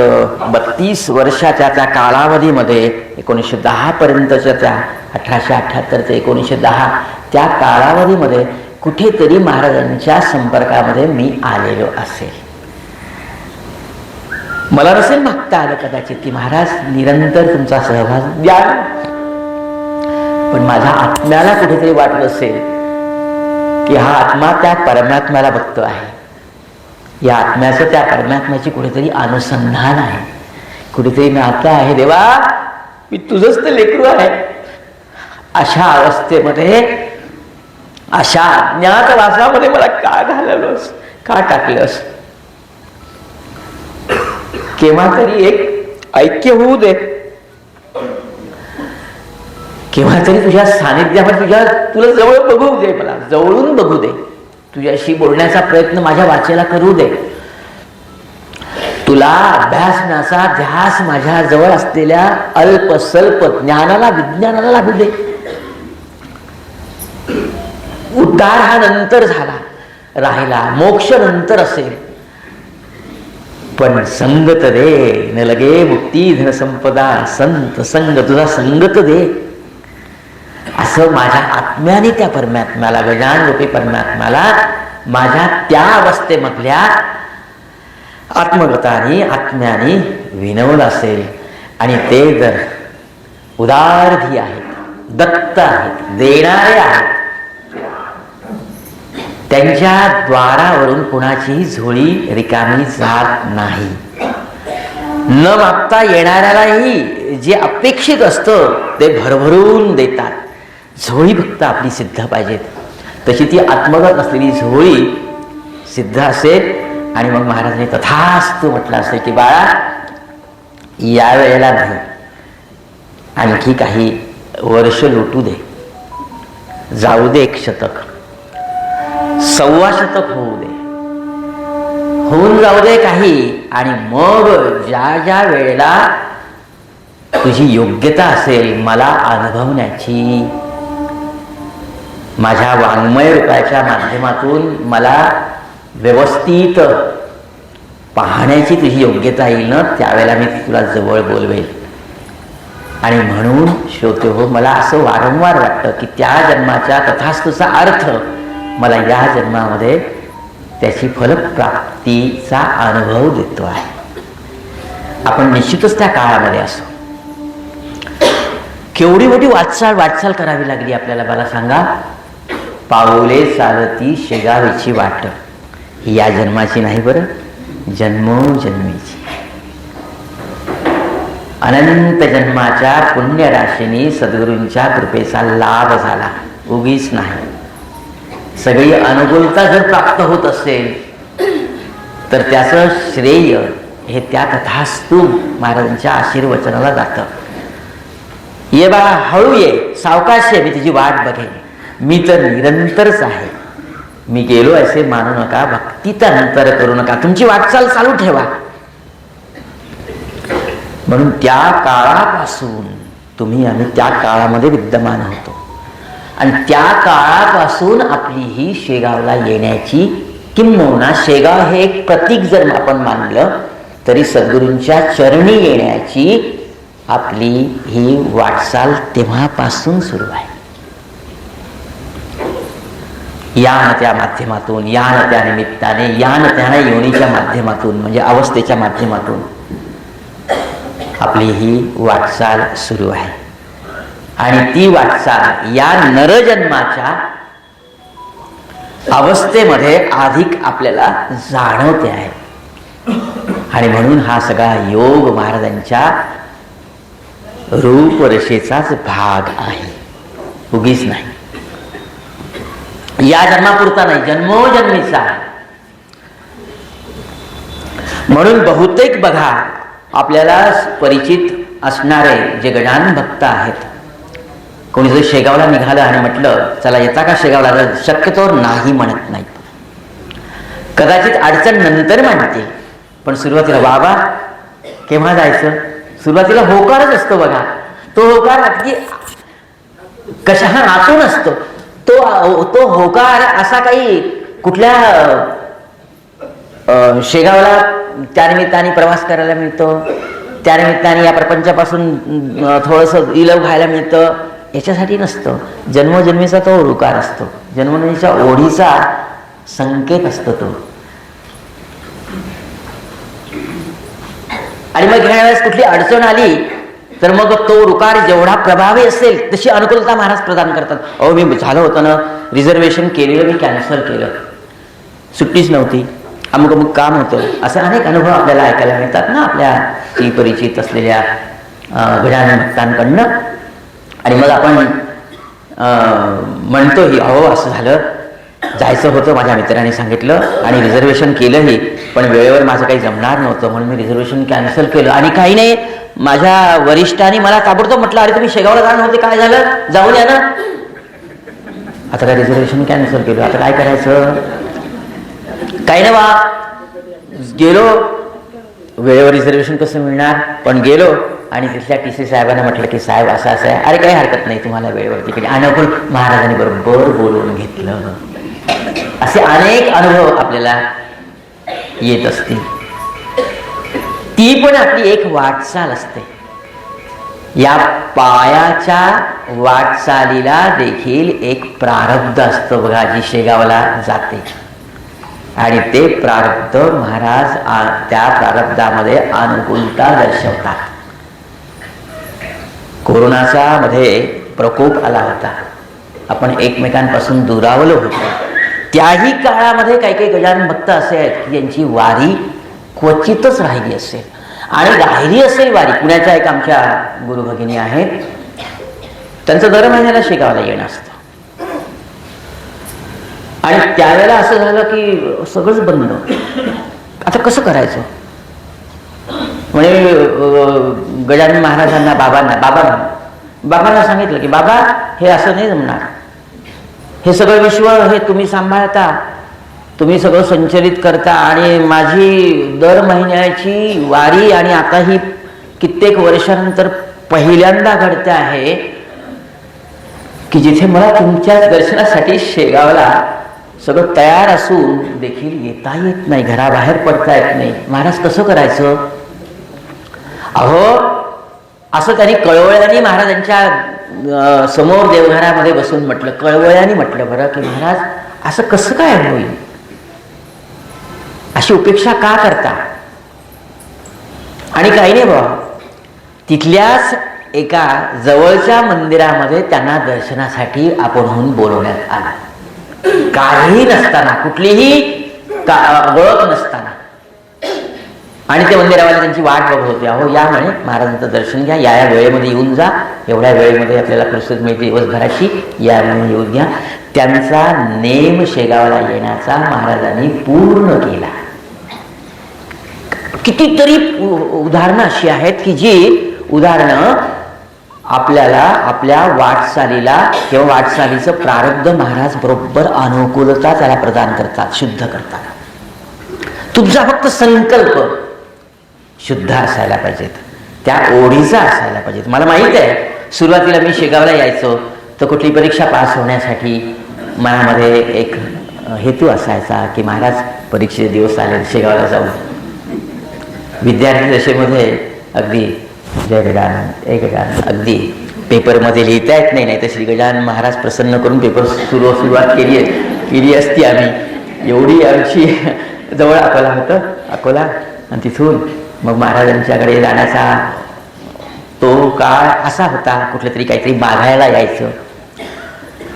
32 वर्षाच्या त्या कालावधीमध्ये 1910 पर्यंतच्या त्या 1878 ते 1910 त्या कालावधीमध्ये कुठेतरी महाराजांच्या संपर्कामध्ये मी आलेलो असेल. मला नसेल मागता आलं कदाचित की महाराज निरंतर तुमचा सहभाग द्या, पण माझ्या आत्म्याला कुठेतरी वाटलं असेल की हा आत्मा त्या परमात्म्याला बघतो आहे. या आत्म्याचं त्या परमात्म्याची कुठेतरी अनुसंधान आहे, कुठेतरी नातं आहे. देवा मी तुझंच ते लेकरू आहे. अशा अवस्थेमध्ये, अशा ज्ञातवासामध्ये मला का घालवलंस, का टाकलंस? केव्हा तरी एक ऐक्य होऊ दे, केव्हा तरी तुझ्या सानिध्यामध्ये तुला जवळ बघू दे, मला जवळून बघू दे, तुझ्याशी बोलण्याचा प्रयत्न माझ्या वाचेला करू दे. तुला अभ्यासण्याचा ध्यास माझ्या जवळ असलेल्या अल्प सल्प ज्ञानाला, विज्ञानाला लागू दे. उद्धार हा नंतर झाला, राहिला मोक्ष नंतर असेल, पण संगत दे न लगे मुक्ती धन संपदा, संत संग तुझा संगत दे. असं माझ्या आत्म्याने त्या परमात्म्याला, गजान रूपी परमात्म्याला माझ्या त्या अवस्थेमधल्या आत्मगताने आत्म्याने विनवलं असेल आणि ते जर उदारधी आहेत, दत्त आहेत, देणारे आहेत, त्यांच्या द्वारावरून कुणाचीही झोळी रिकामी जात नाही. न मागता येणाऱ्यालाही जे अपेक्षित असतं ते भरभरून देतात. झोळी फक्त आपली सिद्ध पाहिजेत. तशी ती आत्मगत असलेली झोळी सिद्ध असेल आणि मग महाराजांनी तथास्तु म्हटलं असेल की बाळा या वेळेला नाही, आणखी काही वर्ष लुटू दे, जाऊ दे 1 शतक, 1.25 शतक होऊ दे, होऊन जाऊ दे काही, आणि मग ज्या ज्या वेळेला तुझी योग्यता असेल मला अनुभवण्याची, माझ्या वाङ्मय रूपाच्या माध्यमातून मला व्यवस्थित पाहण्याची तुझी योग्यता येईल ना, त्यावेळेला मी तुला जवळ बोलवेल. आणि म्हणून श्रोते हो, मला असं वारंवार वाटतं की त्या जन्माच्या तथास्तुचा अर्थ मला या जन्मामध्ये त्याची फलप्राप्तीचा अनुभव देतो आहे. आपण निश्चितच त्या काळामध्ये असो. केवढी मोठी वाटचाल करावी लागली आपल्याला, मला सांगा. पाऊले चालती शेगावीची वाट, ही या जन्माची नाही बरं, जन्मोजन्मीची. अनंत जन्माच्या पुण्यराशीने सद्गुरूंच्या कृपेचा लाभ झाला, उगीच नाही. सगळी अनुकूलता जर प्राप्त होत असेल तर त्याचं श्रेय हे त्या तथास्तु महाराजांच्या आशीर्वचनाला जातं. ये बाळा, हळू ये, सावकाश ये, मी तुझी वाट बघेन, मी तर निरंतरच आहे, मी गेलो असे मानू नका, भक्तीचा अंतर करू नका, तुमची वाटचाल चालू ठेवा. म्हणून त्या काळापासून आम्ही त्या काळामध्ये विद्यमान होतो आणि त्या काळापासून आपली ही शेगावला येण्याची, किंबहुना शेगाव हे एक प्रतीक जर आपण मानलं तरी सद्गुरूंच्या चरणी येण्याची आपली ही वाटचाल तेव्हापासून सुरू आहे. या न त्या माध्यमातून, या न त्या निमित्ताने, या न त्या योनीच्या माध्यमातून, म्हणजे अवस्थेच्या माध्यमातून आपली ही वाटचाल सुरू आहे. आणि ती वाटचाल या नरजन्माच्या अवस्थेमध्ये अधिक आपल्याला जाणवते आहे. आणि म्हणून हा सगळा योग महाराजांच्या रूपरेषेचाच भाग आहे, उगीच नाही. या जन्मापुरता नाही, जन्मोजन्मीचा. म्हणून बहुतेक बघा आपल्याला परिचित असणारे जे गजानन भक्त आहेत, कोणी जर शेगावला निघालं आणि म्हटलं चला येता का शेगावला, शक्यतो नाही म्हणत नाही. कदाचित अडचण नंतर मांडते, पण सुरुवातीला बाबा केव्हा जायचं, सुरुवातीला होकारच असतो बघा. तो होकार अगदी कशा आतून असतो. तो होकार असा काही कुठल्या शेगावला त्यानिमित्ताने प्रवास करायला मिळतो, त्यानिमित्ताने या प्रपंचापासून थोडंसं इलव खायला मिळतं, याच्यासाठी नसतं. जन्मोजन्मीचा तो होकार असतो, जन्मोजन्मीच्या ओढीचा संकेत असतो तो. आणि मग ह्या वेळेस कुठली अडचण आली तर मग तो रुकार जेवढा प्रभावी असेल तशी अनुकूलता महाराज प्रदान करतात. अहो मी झालं होतं ना, रिझर्वेशन केलेलं मी कॅन्सल केलं, सुट्टीच नव्हती, अमुक अमुक काम होतं. असे अनेक अनुभव आपल्याला ऐकायला मिळतात ना आपल्या परिचित असलेल्या गजानन भक्तांकडनं. आणि मग आपण म्हणतो ही अहो असं झालं, जायचं होतं, माझ्या मित्राने सांगितलं आणि रिझर्वेशन केलंही, पण वेळेवर माझं काही जमणार नव्हतं म्हणून मी रिझर्वेशन कॅन्सल केलं. आणि काही नाही, माझ्या वरिष्ठांनी मला ताबडतोब म्हटलं अरे तुम्ही शेगावला जाणार होते, काय झालं, जाऊन या ना. आता काय रिझर्वेशन कॅन्सल केलं, आता काय करायचं, काही नाही बा, गेलो, वेळेवर रिझर्वेशन कसं मिळणार, पण गेलो आणि तिथल्या TC साहेबांना म्हटलं की साहेब असं असं आहे. अरे काही हरकत नाही, तुम्हाला वेळेवर तिकडे. आणि आपण महाराजांनी बरोबर बोलवून घेतलं. असे अनेक अनुभव आपल्याला येत असतील. ती पण आपली एक वाटचाल असते. या पायाच्या वाटचालीला देखील एक प्रारब्ध असतं बघा, जी शेगावला जाते. आणि ते प्रारब्ध महाराज त्या प्रारब्धामध्ये अनुकूलता दर्शवतात. कोरोनाचा मध्ये प्रकोप आला होता, आपण एकमेकांपासून दुरावलो होतो. त्याही काळामध्ये काही काही गजानन भक्त असे आहेत की यांची वारी क्वचितच राहिली असेल, आणि राहिली असेल वारी. पुण्याच्या एक आमच्या गुरुभगिनी आहेत, त्यांचं दर महिन्याला शेगावला येणं असतं. आणि त्यावेळेला असं झालं की सगळंच बंद. आता कसं करायचं म्हणजे गजानन महाराजांना बाबांना सांगितलं की बाबा हे असं नाही जमणार, हे सगळं विश्व हे तुम्ही सांभाळता, तुम्ही सगळं संचलित करता, आणि माझी दर महिन्याची वारी आणि आता ही कित्येक वर्षानंतर पहिल्यांदा घडते आहे की जिथे मला तुमच्याच दर्शनासाठी शेगावला सगळं तयार असून देखील येता येत नाही, घराबाहेर पडता येत नाही. महाराज कसं करायचं? अहो, असं त्यांनी कळवळ्याने महाराजांच्या समोर देवघरामध्ये बसून म्हटलं, कळवळ्याने म्हटलं बरं की महाराज असं कसं काय होईल, अशी उपेक्षा का करता? आणि काही नाही बाबा, तिथल्याच एका जवळच्या मंदिरामध्ये त्यांना दर्शनासाठी आपणहून बोलवण्यात आलं. काही नसताना, कुठलीही ओळख नसताना, आणि ते मंदिरावाले त्यांची वाट बघत होते. अहो या म्हणे, महाराजांचं दर्शन घ्या, या वेळेमध्ये येऊन जा, एवढ्या वेळेमध्ये आपल्याला प्रसिद्ध मिळते दिवसभराची, या म्हणून येऊन घ्या. त्यांचा नेम शेगावला येण्याचा महाराजांनी पूर्ण केला. कितीतरी उदाहरणं अशी आहेत की जी उदाहरणं आपल्याला आपल्या वाटचालीला किंवा वाटचालीचं प्रारब्ध महाराज बरोबर अनुकूलता त्याला प्रदान करतात, शुद्ध करतात. तुमचा फक्त संकल्प शुद्ध असायला पाहिजेत, त्या ओढीचा असायला पाहिजेत. मला माहित आहे, सुरुवातीला मी शेगावला यायचो तर कुठली परीक्षा पास होण्यासाठी मनामध्ये एक हेतू असायचा की महाराज परीक्षेचे दिवस आले, शेगावला जाऊ. विद्यार्थी दशेमध्ये अगदी जय गजानन, एक गजानन, अगदी पेपरमध्ये लिहिता येत नाही, तर श्री गजानन महाराज प्रसन्न करून पेपर सुरुवात केली असती आम्ही. एवढी आमची जवळ अकोला होतं, अकोला, आणि तिथून मग महाराजांच्याकडे जाण्याचा तो काळ असा होता, कुठलं तरी काहीतरी मागायला यायचं.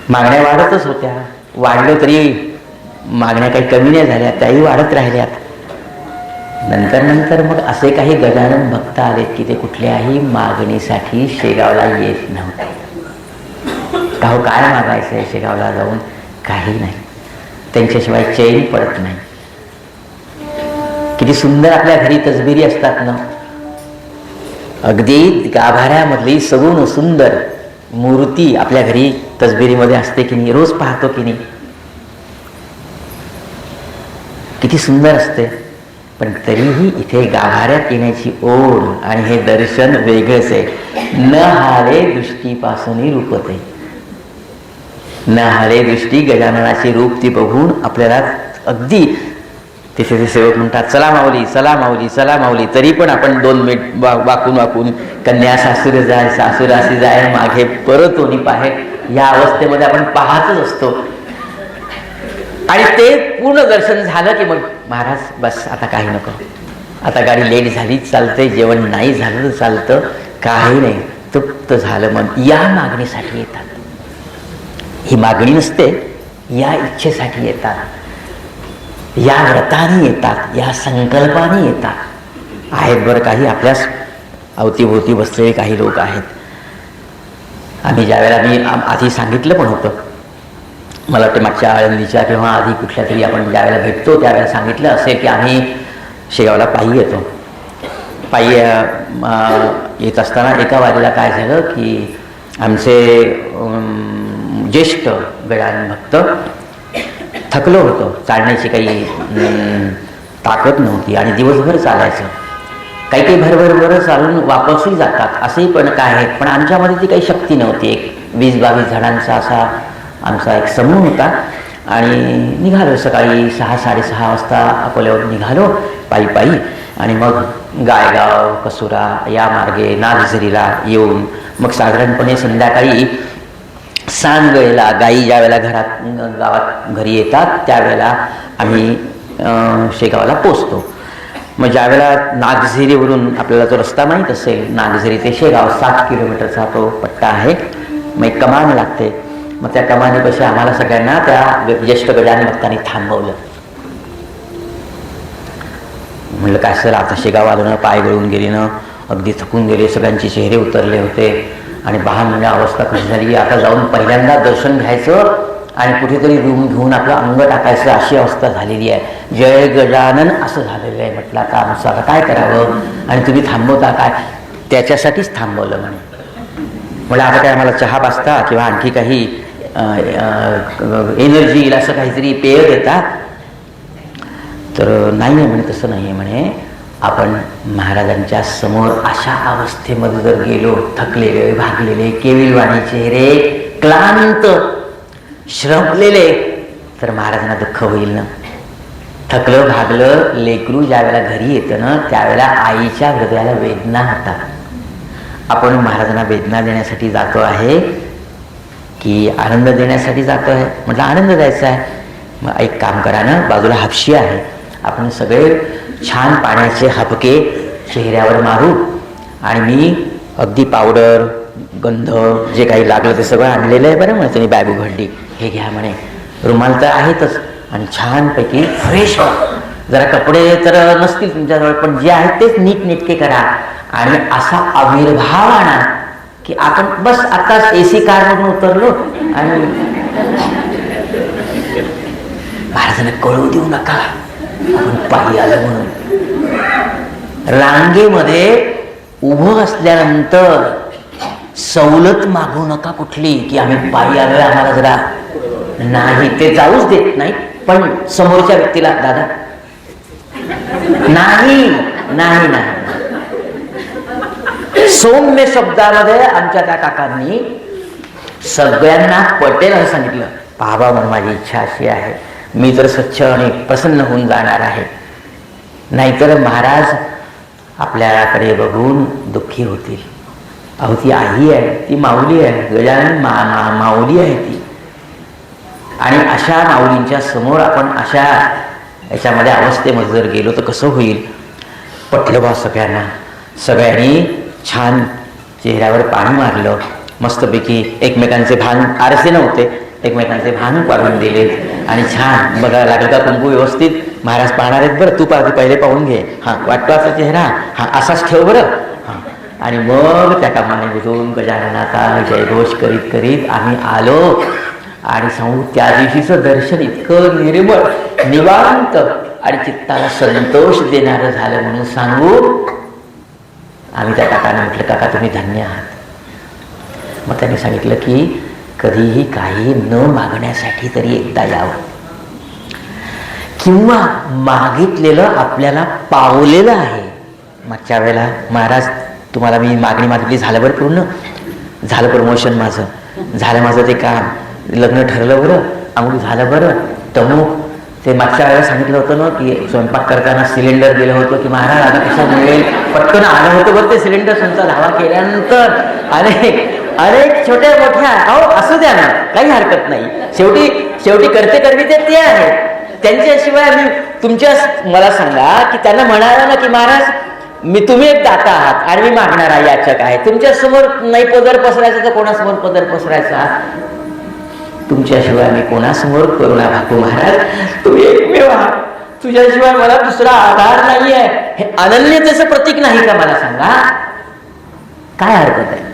मागण्या वाढतच होत्या, वाढलं तरी मागण्या काही कमी नाही झाल्या, त्याही वाढत राहिल्यात. नंतर मग असे काही गजानन भक्त आलेत की ते कुठल्याही मागणीसाठी शेगावला येत नव्हते. का हो, काय मागायचं आहे शेगावला जाऊन? काही नाही, त्यांच्याशिवाय चैन पडत नाही. किती सुंदर आपल्या घरी तसबिरी असतात ना, अगदी गाभाऱ्यामधली सगुण सुंदर मूर्ती आपल्या घरी तसबिरीमध्ये असते की नाही, रोज पाहतो की नाही, किती सुंदर असते. पण तरीही इथे गाभाऱ्यात येण्याची ओढ आणि हे दर्शन वेगळंच आहे. न हाले दृष्टीपासून रूपते, न हाले दृष्टी, गजाननाची रूप ती बघून आपल्याला अगदी तिथे ते सेवक म्हणतात चला माऊली, चला माऊली, चला माऊली, तरी पण आपण 2 मिनिट वाकून कन्या सासूर जाय, सासूरासी जाय, मागे परत ओनी पाहे, या अवस्थेमध्ये आपण पाहतच असतो. आणि ते पूर्ण दर्शन झालं की मग महाराज बस आता काही नको, आता गाडी लेट झाली चालते, जेवण नाही झालं तर चालतं, काही नाही, तृप्त झालं मन. या मागणीसाठी येतात. ही मागणी नसते, या इच्छेसाठी येतात, या व्रताने येतात, या संकल्पाने येतात. आहेत बरं काही आपल्याच अवतीभोवती बसलेले काही लोक आहेत. आम्ही ज्यावेळेला मी आधी सांगितलं पण होतं, मला वाटतं मागच्या आळंदीच्या किंवा आधी कुठल्या तरी आपण ज्यावेळेला भेटतो त्यावेळेला सांगितलं असेल की आम्ही शेगावला पायी येतो. पायी येत असताना एका वारीला काय झालं की आमचे ज्येष्ठ गजानन भक्त थकलो होतो, चालण्याची काही ताकद नव्हती आणि दिवसभर चालायचं. काही भरभर चालून वापसही जातात असंही पण काय आहे, पण आमच्यामध्ये ती काही शक्ती नव्हती. एक 20-22 जणांचा असा आमचा एक समूह होता आणि निघालो सकाळी 6-6:30 वाजता अकोल्यावर निघालो पायी आणि मग गायगाव, कसुरा या मार्गे नागझरीला येऊन मग साधारणपणे संध्याकाळी सांगवेळेला गायी ज्या वेळेला गावात घरी येतात त्यावेळेला आम्ही शेगावला पोचतो. मग ज्यावेळेला नागझिरीवरून आपल्याला जो रस्ता माहीत असेल, नागझिरी ते शेगाव 7 किलोमीटरचा तो पट्टा आहे. मग एक कमान लागते. मग त्या कमानीपाशी आम्हाला सगळ्यांना त्या ज्येष्ठ गजानन भक्तांनी थांबवलं. म्हणलं काय सर, आता शेगाव आलो ना, पाय गळून गेली ना, अगदी थकून गेले, सगळ्यांचे चेहरे उतरले होते आणि 10 म्हणजे अवस्था कशी झाली, आता जाऊन पहिल्यांदा दर्शन घ्यायचं आणि कुठेतरी रूम घेऊन आपलं अंग टाकायचं अशी अवस्था झालेली आहे. जय गजानन असं झालेलं आहे. म्हटलं आता आमचं आता काय करावं आणि तुम्ही थांबवता काय? त्याच्यासाठीच थांबवलं म्हणे. म्हणजे आता काय आम्हाला चहा पास्ता किंवा आणखी काही एनर्जी येईल असं काहीतरी पेय देता? तर नाही आहे म्हणे, तसं नाही आहे म्हणे. आपण महाराजांच्या समोर अशा अवस्थेमध्ये जर गेलो, थकलेले, भागलेले, केविलवाणी चेहरे, क्लांत, श्रमलेले, तर महाराजांना दुःख होईल ना. थकलं भागलं लेकरू ज्यावेळेला घरी येतं ना, त्यावेळेला आईच्या हृदयाला वेदना होतात. आपण महाराजांना वेदना देण्यासाठी जातो आहे की आनंद देण्यासाठी जातो आहे? म्हटलं आनंद द्यायचा आहे. मग एक काम करा ना, बाजूला हापशी आहे, आपण सगळे छान पाण्याचे हबके चेहऱ्यावर मारू आणि मी अगदी पावडर, गंध, जे काही लागलं ते सगळं आणलेलं आहे बरं म्हणे. त्यांनी बॅग उघडली, हे घ्या म्हणे, रुमाल तर आहेतच आणि छानपैकी फ्रेश व्हा. जरा कपडे तर नसतील तुमच्याजवळ, पण जे आहेत तेच नीटनेटके करा आणि असा आविर्भाव आणा की आपण बस आताच AC कारमधून उतरलो आणि महाराजांना कळू देऊ नका आपण पायी आलो म्हणून. रांगेमध्ये उभं असल्यानंतर सवलत मागू नका कुठली की आम्ही पायी आलोय, आम्हाला जरा नाही, ते जाऊच देत नाही. पण समोरच्या व्यक्तीला दादा नाही नाही नाही. सौम्य शब्दामध्ये आमच्या त्या काकांनी सगळ्यांना पटेल असं सांगितलं. बाबा म्हणून माझी इच्छा अशी आहे, मी तर स्वच्छ आणि प्रसन्न होऊन जाणार आहे, नाहीतर महाराज आपल्याकडे बघून दुःखी होतील. अहो ती आई आहे, ती माऊली आहे, गजानन माऊली आहे ती. आणि अशा माऊलींच्या समोर आपण अशा याच्यामध्ये अवस्थेमध्ये जर गेलो तर कसं होईल? पटलं बा सगळ्यांना. सगळ्यांनी छान चेहऱ्यावर पाणी मारलं, मस्तपैकी एकमेकांचे भान, आरसे नव्हते, एकमेकांचे भान पाडून दिले आणि छान बघायला लागलं का कुंकू व्यवस्थित महाराज पाहणार आहेत बरं, तू पाहते पहिले पाहून घे, हां वाटतो असा चेहरा, हां असाच ठेव बरं, हां. आणि मग त्या कामाने गजाननाचा जयघोष करीत करीत आम्ही आलो आणि सांगू त्या दिवशीचं दर्शन इतकं निर्मळ, निवांत आणि चित्ताला संतोष देणारं झालं म्हणून सांगू. आम्ही त्या काकांना म्हटलं, काका तुम्ही धन्य आहात. मग त्यांनी सांगितलं की कधीही काही न मागण्यासाठी तरी एकदा यावं, किंवा मागितलेलं आपल्याला पावलेलं आहे. मागच्या वेळेला महाराज तुम्हाला मी मागणी मागितली, झालं बरं पूर्ण, झालं प्रमोशन माझं, झालं माझं ते काम, लग्न ठरलं बरं, आम्ही झालं बरं, तमूक ते मागच्या वेळेला सांगितलं होतं ना की स्वयंपाक करताना सिलेंडर दिलं होतं की महाराज आता कसं मिळेल, पटकन आलं होतं बरं ते सिलेंडर, तुमचा धावा केल्यानंतर अनेक छोट्या मोठ्या, अहो असू द्या ना, काही हरकत नाही. शेवटी करते ते आहेत. त्यांच्याशिवाय मी तुमच्या, मला सांगा की त्यांना म्हणाला ना की महाराज तुम्ही एक दाता आहात आणि मी मागणार आहे, याचक आहे, तुमच्या समोर नाही पदर पसरायचा तर कोणासमोर पदर पसरायचा? तुमच्याशिवाय मी कोणासमोर करुणा भागू महाराज, तुम्ही एकमेव आहात, तुझ्याशिवाय मला दुसरा आधार नाहीये. हे अनन्यतेचं प्रतीक नाही का? मला सांगा, काय हरकत आहे?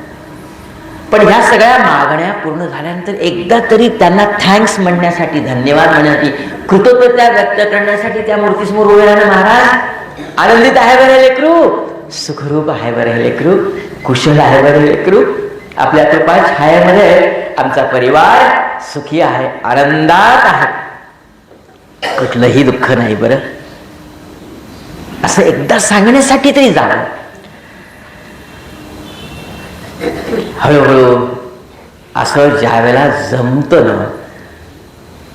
पण ह्या सगळ्या मागण्या पूर्ण झाल्यानंतर एकदा तरी त्यांना थँक्स म्हणण्यासाठी, धन्यवाद म्हणण्यासाठी, कृतज्ञता व्यक्त करण्यासाठी त्या मूर्तीसमोर उभे राहणं. महाराज आनंदित आहे बरं लेकरू, सुखरूप आहे बरं लेकरू, कुशल आहे बरं लेकरू, आपल्या कृपा छायेमध्ये आमचा परिवार सुखी आहे, आनंदात आहे, कुठलंही दुःख नाही बरं, असं एकदा सांगण्यासाठी तरी जावं. हळूहळू असं ज्या वेळेला जमतं ना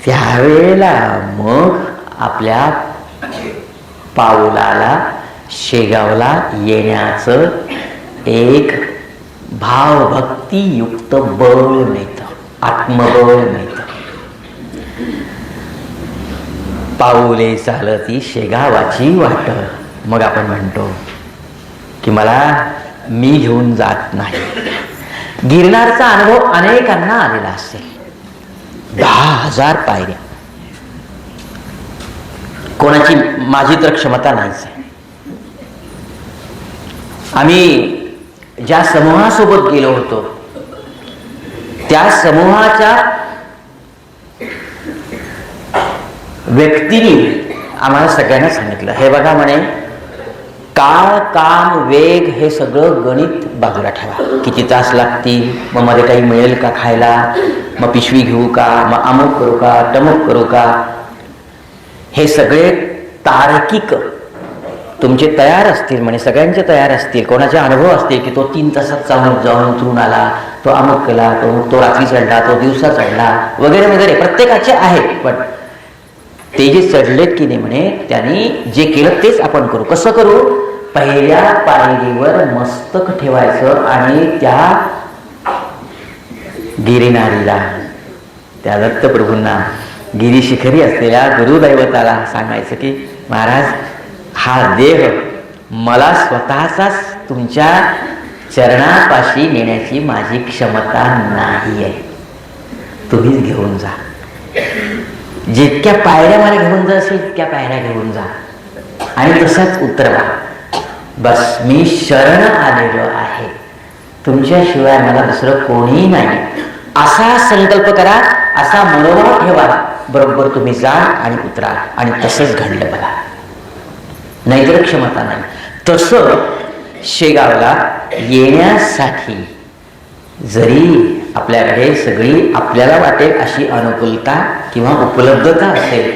त्यावेळेला मग आपल्या पाऊलाला शेगावला येण्याचं एक भावभक्तियुक्त बळ मिळतं, आत्मबळ मिळतं. पाऊले चालती शेगावाची वाट. मग आपण म्हणतो की मला मी घेऊन जात नाही. गिरनारचा अनुभव अनेकांना आलेला असेल. 10,000 पायऱ्या. कोणाची, माझी तर क्षमता नाहीच आहे. आम्ही ज्या समूहासोबत गेलो होतो त्या समूहाच्या व्यक्तीने आम्हाला सगळ्यांना सांगितलं, हे बघा म्हणे, काळ, काम, वेग हे सगळं गणित बाजूला ठेवा. किती तास लागतील, मग मध्ये काही मिळेल का खायला, मग पिशवी घेऊ का, मग अमुक करू का, तमुक करू का, हे सगळे तार्किक तुमचे तयार असतील म्हणे, सगळ्यांचे तयार असतील. कोणाचे अनुभव असतील की तो 3 तासात जाऊन उतरून आला, तो अमुक केला, तो रात्री चढला, तो दिवसा चढला, वगैरे वगैरे प्रत्येकाचे आहेत. पण ते जे चढलेत की नाही म्हणे, त्यांनी जे केलं तेच आपण करू. कसं करू? पहिल्या पायरीवर मस्तक ठेवायचं आणि त्या गिरिनारीला, त्या दत्तप्रभूंना, गिरीशिखरी असलेल्या गुरुदैवताला सांगायचं की महाराज, हा देह मला स्वतःचाच तुमच्या चरणापाशी नेण्याची माझी क्षमता नाही आहे, तुम्हीच घेऊन जा. जितक्या पायऱ्या मला घेऊन जा असेल तितक्या पायऱ्या घेऊन जा आणि तसाच उतरवा. बस मी शरण आलेलो आहे, तुमच्याशिवाय मला दुसरं कोणीही नाही, असा संकल्प करा, असा मनोभाव ठेवा. बरोबर तुम्ही जा आणि उतरा. आणि तसंच घडलं बघा. नाहीतर क्षमता नाही. तसं शेगावला येण्यासाठी जरी आपल्याकडे सगळी आपल्याला वाटेल अशी अनुकूलता किंवा उपलब्धता असेल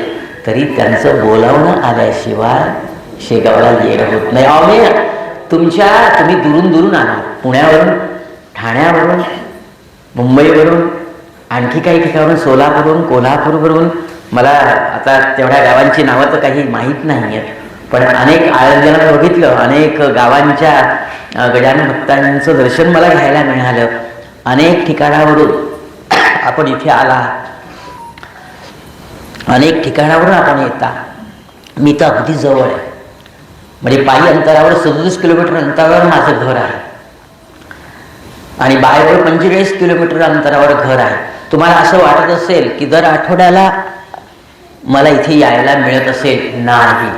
तरी त्यांचं बोलावणं आल्याशिवाय शेगावला येणं होत नाही. तुम्ही दुरून आला, पुण्यावरून, ठाण्यावरून, मुंबईवरून, आणखी काही ठिकाणून, सोलापूरवरून, कोल्हापूरवरून, मला आता तेवढ्या गावांची नावं तर काही माहीत नाही आहेत, पण अनेक आयोजनात बघितलं, अनेक गावांच्या गजानन भक्तांचं दर्शन मला घ्यायला मिळालं. अनेक ठिकाणावरून आपण इथे आला, अनेक ठिकाणावरून आपण येता. मी तर अगदी जवळ आहे, म्हणजे पायी अंतरावर 37 किलोमीटर अंतरावर माझं घर आहे आणि बाहेर 45 किलोमीटर अंतरावर घर आहे. तुम्हाला असं वाटत असेल की दर आठवड्याला मला इथे यायला मिळत असेल, नाही.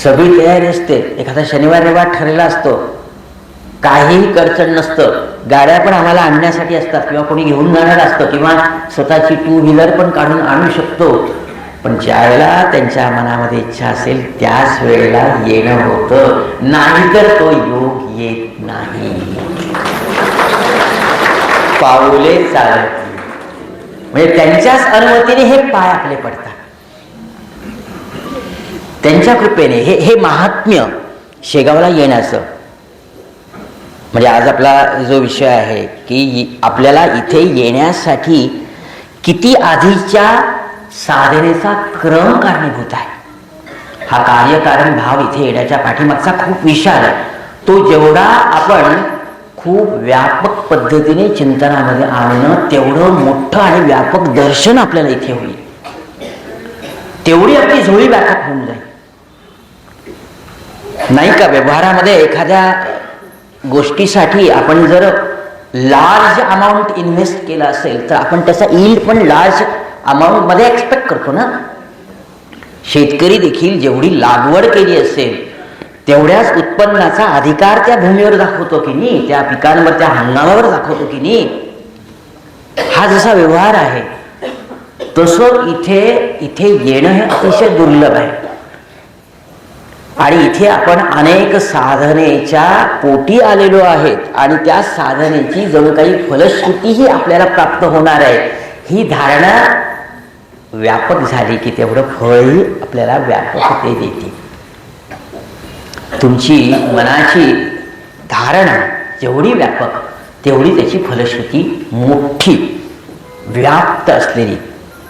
सगळी तयारी असते. एखादा शनिवार रविवार ठरलेला असतो, काहीही अडचण नसतं. गाड्या पण आम्हाला आणण्यासाठी असतात किंवा कोणी घेऊन जाणार असतं किंवा स्वतःची 2 व्हीलर पण काढून आणू शकतो. पण ज्यावेळेला त्यांच्या मनामध्ये इच्छा असेल त्याच वेळेला येणं होतं, नाहीतर तो योग येत नाही. पाऊले चालत म्हणजे त्यांच्याच अनुमतीने हे पाय आपले पडतात, त्यांच्या कृपेने. हे महात्म्य शेगावला येण्याचं. म्हणजे आज आपला जो विषय आहे की आपल्याला इथे येण्यासाठी किती आधीच्या साधनेचा क्रम कारणीभूत आहे. हा कार्यकारण भाव इथे येण्याच्या पाठीमागचा खूप विशाल आहे. तो जेवढा आपण खूप व्यापक पद्धतीने चिंतनामध्ये आणणं, तेवढं मोठं आणि व्यापक दर्शन आपल्याला इथे होईल, तेवढी आपली झोळी व्यापक होऊन जाईल. नाही का? व्यवहारामध्ये एखाद्या गोष्टीसाठी आपण जर लार्ज अमाऊंट इन्व्हेस्ट केला असेल तर आपण त्याचा यील्ड पण लार्ज अमाऊंट मध्ये एक्सपेक्ट करतो ना. शेतकरी देखील जेवढी लागवड केली असेल तेवढ्याच उत्पन्नाचा अधिकार त्या भूमीवर दाखवतो की नाही, त्या पिकांवर, त्या हंगामावर दाखवतो की नाही. हा जसा व्यवहार आहे तसं इथे येणं हे अतिशय दुर्लभ आहे. आणि इथे आपण अनेक साधनेच्या पोटी आलेलो आहेत आणि त्या साधनेची जणू काही फलश्रुतीही आपल्याला प्राप्त होणार आहे. ही धारणा व्यापक झाली की तेवढं फळही आपल्याला व्यापकते देते. तुमची मनाची धारणा जेवढी व्यापक तेवढी त्याची फलश्रुती मोठी, व्याप्त असलेली,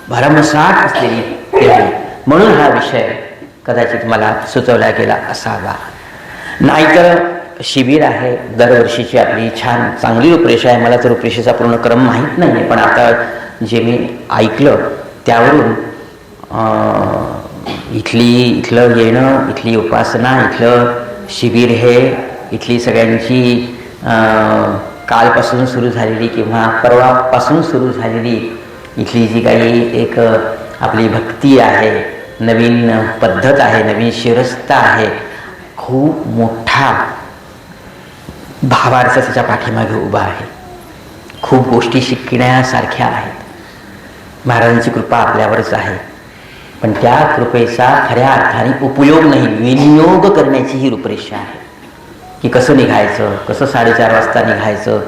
भरमसाठ असलेली तेवढी. म्हणून हा विषय कदाचित मला सुचवला गेला असावा. नाहीतर शिबिर आहे दरवर्षीची आपली छान चांगली रूपरेषा आहे. मला तर रूपरेषेचा पूर्ण क्रम माहीत नाही, पण आता जे मी ऐकलं त्यावरून इथलं येणं, इथली उपासना, इथलं शिबिर हे इथली सगळ्यांची कालपासून सुरू झालेली किंवा परवापासून सुरू झालेली इथली जी काही एक आपली भक्ती आहे, नवीन पद्धत आहे, नवीन शिरस्ता आहे, खूप मोठा भावार्थ त्याच्या पाठीमागे उभा आहे. खूप गोष्टी शिकण्यासारख्या आहेत. महाराजांची कृपा आपल्यावरच आहे, पण त्या कृपेचा खऱ्या अर्थाने उपयोग नाही, विनियोग करण्याची ही रूपरेषा आहे की कसं निघायचं, कसं 4:30 वाजता निघायचं,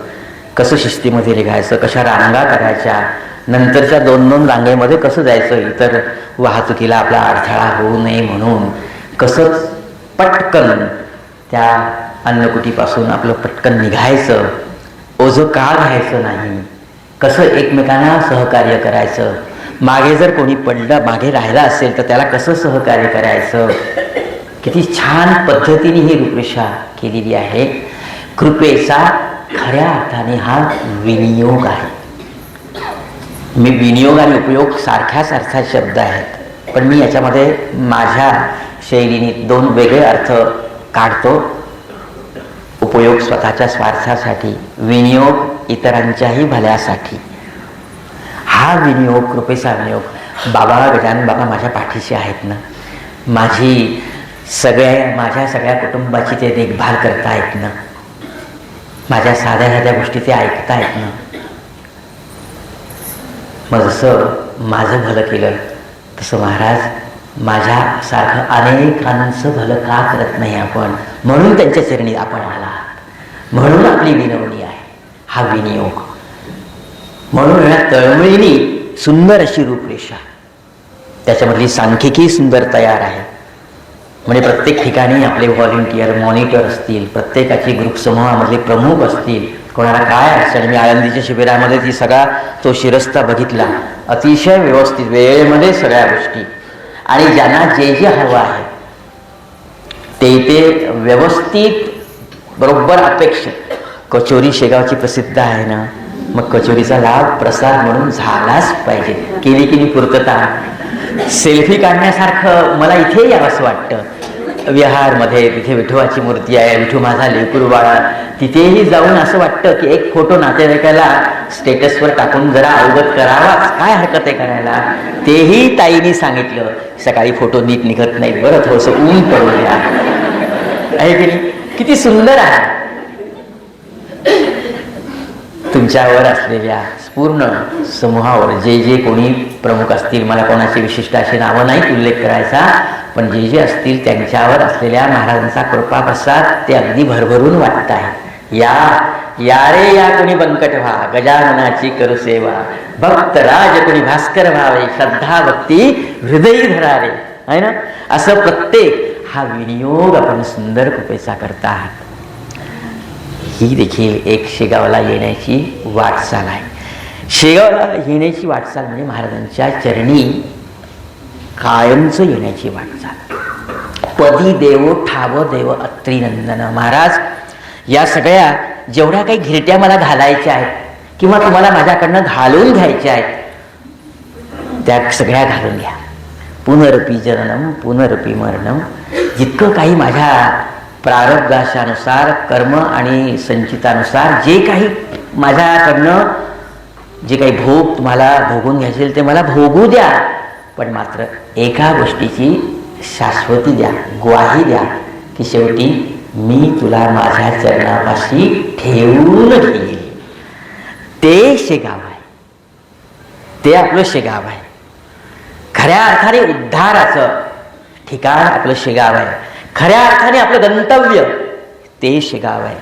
कसं शिस्तीमध्ये निघायचं, कशा रांगा करायच्या, नंतरच्या 2-2 रांगेमध्ये कसं जायचं, इतर वाहतुकीला आपला अडथळा होऊ नये म्हणून कसं पटकन त्या अन्नकुटीपासून आपलं पटकन निघायचं, ओझं का घ्यायचं नाही, कसं एकमेकांना सहकार्य करायचं, मागे जर कोणी पडलं, मागे राहिला असेल तर त्याला कसं सहकार्य करायचं, किती छान पद्धतीने ही रूपरेषा केलेली आहे. कृपेचा खऱ्या अर्थाने हा विनियोग आहे. मी विनियोग आणि उपयोग सारख्याच अर्थात शब्द आहेत, पण मी याच्यामध्ये माझ्या शैलीने 2 वेगळे अर्थ काढतो. उपयोग स्वतःच्या स्वार्थासाठी, विनियोग इतरांच्याही भल्यासाठी. हा विनियोग, कृपेचा विनियोग. बाबा गजानन बाबा माझ्या पाठीशी आहेत ना, माझ्या सगळ्या कुटुंबाची ते देखभाल करतायत ना, माझ्या साध्या साध्या गोष्टी ते ऐकतायत ना. मग जसं माझं भलं केलं तसं महाराज माझ्यासारखं अनेकांचं भलं का करत नाही आपण, म्हणून त्यांच्या चरणी आपण आला, म्हणून आपली विनवणी आहे हा विनियोग. म्हणून या तळमळीने सुंदर अशी रूपरेषा, त्याच्यामधली सांख्यिकी सुंदर तयार आहे. म्हणजे प्रत्येक ठिकाणी आपले व्हॉलेंटियर, मॉनिटर असतील, प्रत्येकाची ग्रुप समूहामधले प्रमुख असतील, कोणाला काय अडचण. मी आळंदीच्या शिबिरामध्ये ती सगळा तो शिरस्ता बघितला, अतिशय व्यवस्थित वेळेमध्ये सगळ्या गोष्टी, आणि ज्यांना जे जे हवं आहे ते व्यवस्थित बरोबर अपेक्षित. कचोरी शेगावची प्रसिद्ध आहे ना, मग कचोरीचा लाभ प्रसाद म्हणून झालाच पाहिजे. केली की पूर्तता. सेल्फी काढण्यासारखं मला इथे यावंसं वाटतं. विहारमध्ये तिथे विठोबाची मूर्ती आहे, विठू माझा लेकरू बाळा, तिथेही जाऊन असं वाटतं की एक फोटो नातेवाईकाला स्टेटसवर टाकून जरा अवगत करावाच, काय हरकत आहे करायला. तेही ताईने सांगितलं, सकाळी फोटो नीट निघत नाही बरं, थोडंसं ऊन पडू द्या. आहे की नाही? किती सुंदर आहे. तुमच्यावर असलेल्या पूर्ण समूहावर जे जे कोणी प्रमुख असतील, मला कोणाची विशिष्ट अशी नावं नाहीत उल्लेख करायचा, पण जे जे असतील त्यांच्यावर असलेल्या महाराजांचा कृपा प्रसाद ते अगदी भरभरून वाटत आहे. या रे या कोणी बंकट व्हा, गजाननाची करू सेवा, भक्त राज कोणी भास्कर व्हावे, श्रद्धा भक्ती हृदयी धरावे, आहे ना. असं प्रत्येक हा विनियोग आपण सुंदर कृपेचा करता आहात. ही देखील एक शेगावला येण्याची वाटचाल आहे. शेगावला येण्याची वाटचाल म्हणजे महाराजांच्या चरणी कायमचं येण्याची वाटचाल. पदी देवो ठाव देव अत्री नंदन. महाराज या सगळ्या जेवढ्या काही घिरट्या मला घालायच्या आहेत किंवा तुम्हाला माझ्याकडनं घालून घ्यायच्या आहेत, त्या सगळ्या घालून घ्या. पुनरपी जननम पुनरपी मरणम. जितकं काही माझ्या प्रारब्धानुसार, कर्म आणि संचितानुसार जे काही माझ्याकडनं जे काही भोग तुम्हाला भोगून घ्यायचे ते मला भोगू द्या, पण मात्र एका गोष्टीची शाश्वती द्या, ग्वाही द्या की शेवटी मी तुला माझ्या चरणापाशी ठेवून घेईल. ते शेगाव आहे, ते आपलं शेगाव आहे. खऱ्या अर्थाने उद्धाराचं ठिकाण आपलं शेगाव आहे. खऱ्या अर्थाने आपलं गंतव्य ते शेगाव आहे.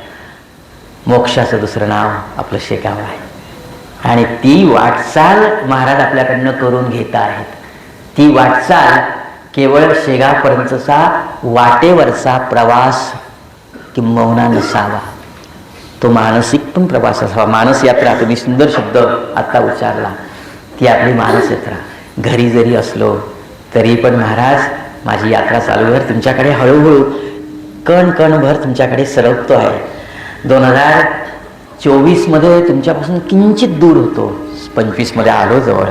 मोक्षाचं दुसरं नाव आपलं शेगाव आहे. आणि ती वाटचाल महाराज आपल्याकडनं करून घेत आहेत. ती वाटचाल केवळ शेगावपर्यंतचा वाटेवरचा प्रवास किंबहुना नसावा, तो मानसिक पण प्रवास असावा. मानस यात्रा, तुम्ही सुंदर शब्द आत्ता उच्चारला, ती आपली मानस यात्रा. घरी जरी असलो तरी पण महाराज माझी यात्रा चालू आहे, तुमच्याकडे हळूहळू कणभर तुमच्याकडे सरकतो आहे. 2024 मध्ये तुमच्यापासून किंचित दूर होतो, 25 मध्ये आलो जवळ.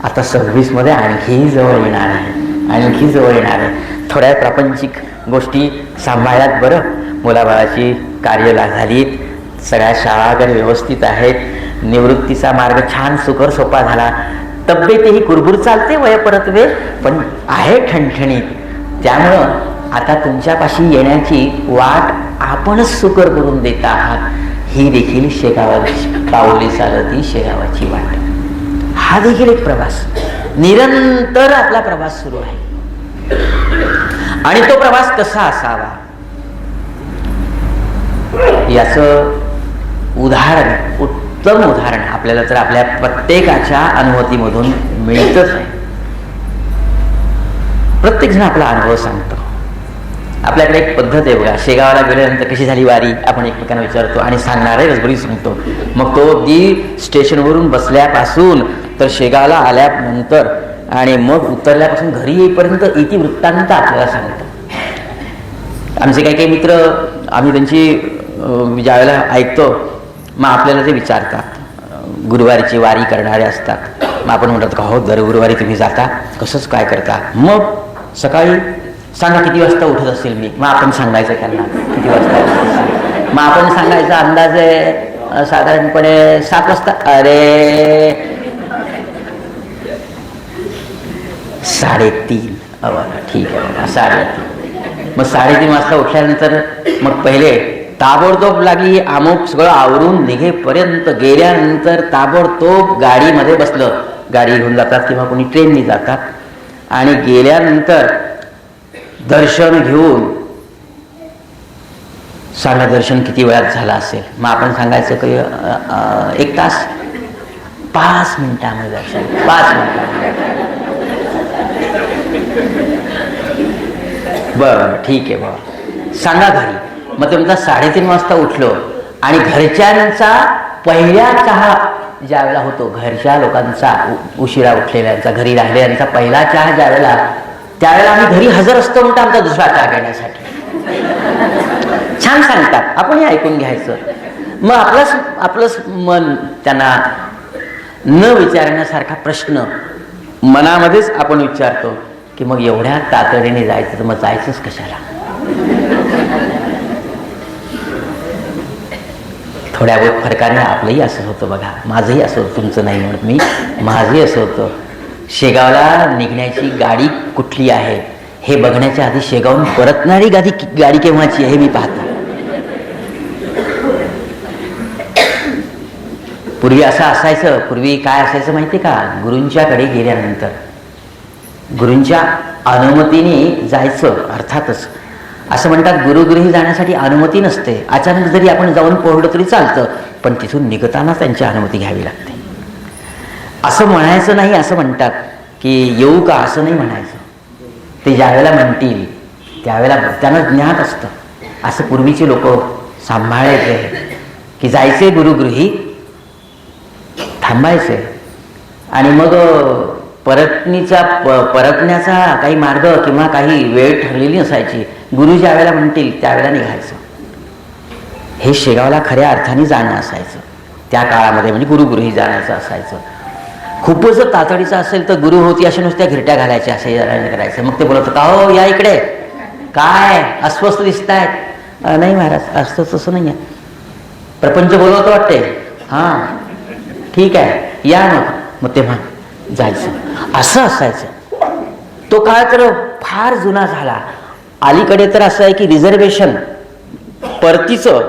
आता 26 मध्ये आणखी जवळ येणार आहे, आणखी जवळ येणार आहे. थोड्या प्रापंचिक गोष्टी सांभाळल्यात बरं. मुलाबाळाची कार्यला झालीत, सगळ्या शाळा वगैरे व्यवस्थित आहेत, निवृत्तीचा मार्ग छान सुकर सोपा झाला, तब्येतही कुरबुर चालते, वय परतवे पण आहे ठणठणीत. त्यामुळं आता तुमच्यापाशी येण्याची वाट आपणच सुकर करून देत आहात. ही देखील शेगावाची पाऊली चालती शेगावाची वाट. हा देखील एक प्रवास, निरंतर आपला प्रवास सुरू आहे. आणि तो प्रवास कसा असावा याचं उदाहरण, उत्तम उदाहरण आपल्याला तर आपल्या प्रत्येकाच्या अनुभूतीमधून मिळतच आहे. प्रत्येक जण आपला अनुभव सांगतो. आपल्याकडे एक पद्धत आहे बघा, शेगावला गेल्यानंतर कशी झाली वारी आपण एकमेकांना विचारतो आणि सांगणारे रसभरी सांगतो. मग तो अगदी स्टेशनवरून बसल्यापासून तर शेगावला आल्यानंतर आणि मग उतरल्यापासून घरी येईपर्यंत इतिवृत्तांत आपल्याला सांगतो. आमचे काही काही मित्र, आम्ही त्यांची ज्यावेळेला ऐकतो मग आपल्याला ते विचारतात, गुरुवारीची वारी करणारे असतात. मग आपण म्हणतात का हो दर गुरुवारी तुम्ही जाता, कसंच काय करता? मग सकाळी सांगा किती वाजता उठत असेल मी. मग आपण सांगायचं त्यांना किती वाजता उठत असेल. मग आपण सांगायचा अंदाजे साधारणपणे 7 वाजता. अरे 3:30. ठीक आहे बाबा 3:30. मग 3:30 वाजता उठल्यानंतर मग पहिले ताबडतोब लागली अमुक सगळं आवरून निघेपर्यंत, गेल्यानंतर ताबडतोब गाडीमध्ये बसलं. गाडी घेऊन जातात किंवा कोणी ट्रेननी जातात आणि गेल्यानंतर दर्शन घेऊन सांगा दर्शन किती वेळात झालं असेल. मग आपण सांगायचं की 1 तास. 5 मिनिटामध्ये दर्शन, 5 मिनिटामध्ये. बरं ठीक आहे बाबा, सांगा घरी. मग ते म्हणतात 3:30 वाजता उठलो आणि घरच्यांचा पहिला चहा ज्या वेळेला होतो, घरच्या लोकांचा उशिरा उठलेल्यांचा, घरी राहिलेल्यांचा पहिला चहा ज्या वेळेला, त्यावेळेला आम्ही घरी हजर असतो म्हणतो आमचा दुसरा चहा घेण्यासाठी. छान सांगतात, आपणही ऐकून घ्यायचं. मग आपलंच मन त्यांना न विचारण्यासारखा प्रश्न मनामध्येच आपण विचारतो की मग एवढ्या तातडीने जायचं तर मग जायचंच कशाला? थोड्या बहुत फरकाने आपलंही असं होतं बघा, माझंही असं होतं, तुमचं नाही म्हणत मी, माझंही असं होतं. शेगावला निघण्याची गाडी कुठली आहे हे बघण्याच्या आधी शेगावून परतणारी गाडी केव्हाची आहे हे मी पाहतो. पूर्वी असं असायचं, पूर्वी काय असायचं माहिती का? गुरूंच्याकडे गेल्यानंतर गुरूंच्या अनुमतीने जायचं. अर्थातच असं म्हणतात गुरुगृही जाण्यासाठी अनुमती नसते, अचानक जरी आपण जाऊन पोहोचलो तरी चालतं, पण तिथून निघताना त्यांची अनुमती घ्यावी लागते. असं म्हणायचं नाही, असं म्हणतात की येऊ का, असं नाही म्हणायचं. ते ज्यावेळेला म्हणतील त्यावेळेला त्यांना ज्ञात असतं. असं पूर्वीचे लोक सांभाळायचे की जायचे गुरुगृही, थांबायचे आणि मग परतण्याचा काही मार्ग किंवा काही वेळ ठरलेली नसायची. गुरु ज्या वेळेला म्हणतील त्यावेळेला निघायचं. हे शेगावला खऱ्या अर्थाने जाणं असायचं त्या काळामध्ये, म्हणजे गुरुगृही जाण्याचं असायचं. खूपच तातडीचं असेल तर गुरु होती अशा नुसत्या घिरट्या घालायच्या, असे करायचं. मग ते बोलत का हो या इकडे, काय अस्वस्थ दिसतायत? नाही महाराज असतं तसं नाही आहे, प्रपंच बोलवत वाटते. हां ठीक आहे या. मग तेव्हा जायचं, असं असायचं. तो काळ तर फार जुना झाला. अलीकडे तर असं आहे की रिझर्वेशन परतीचं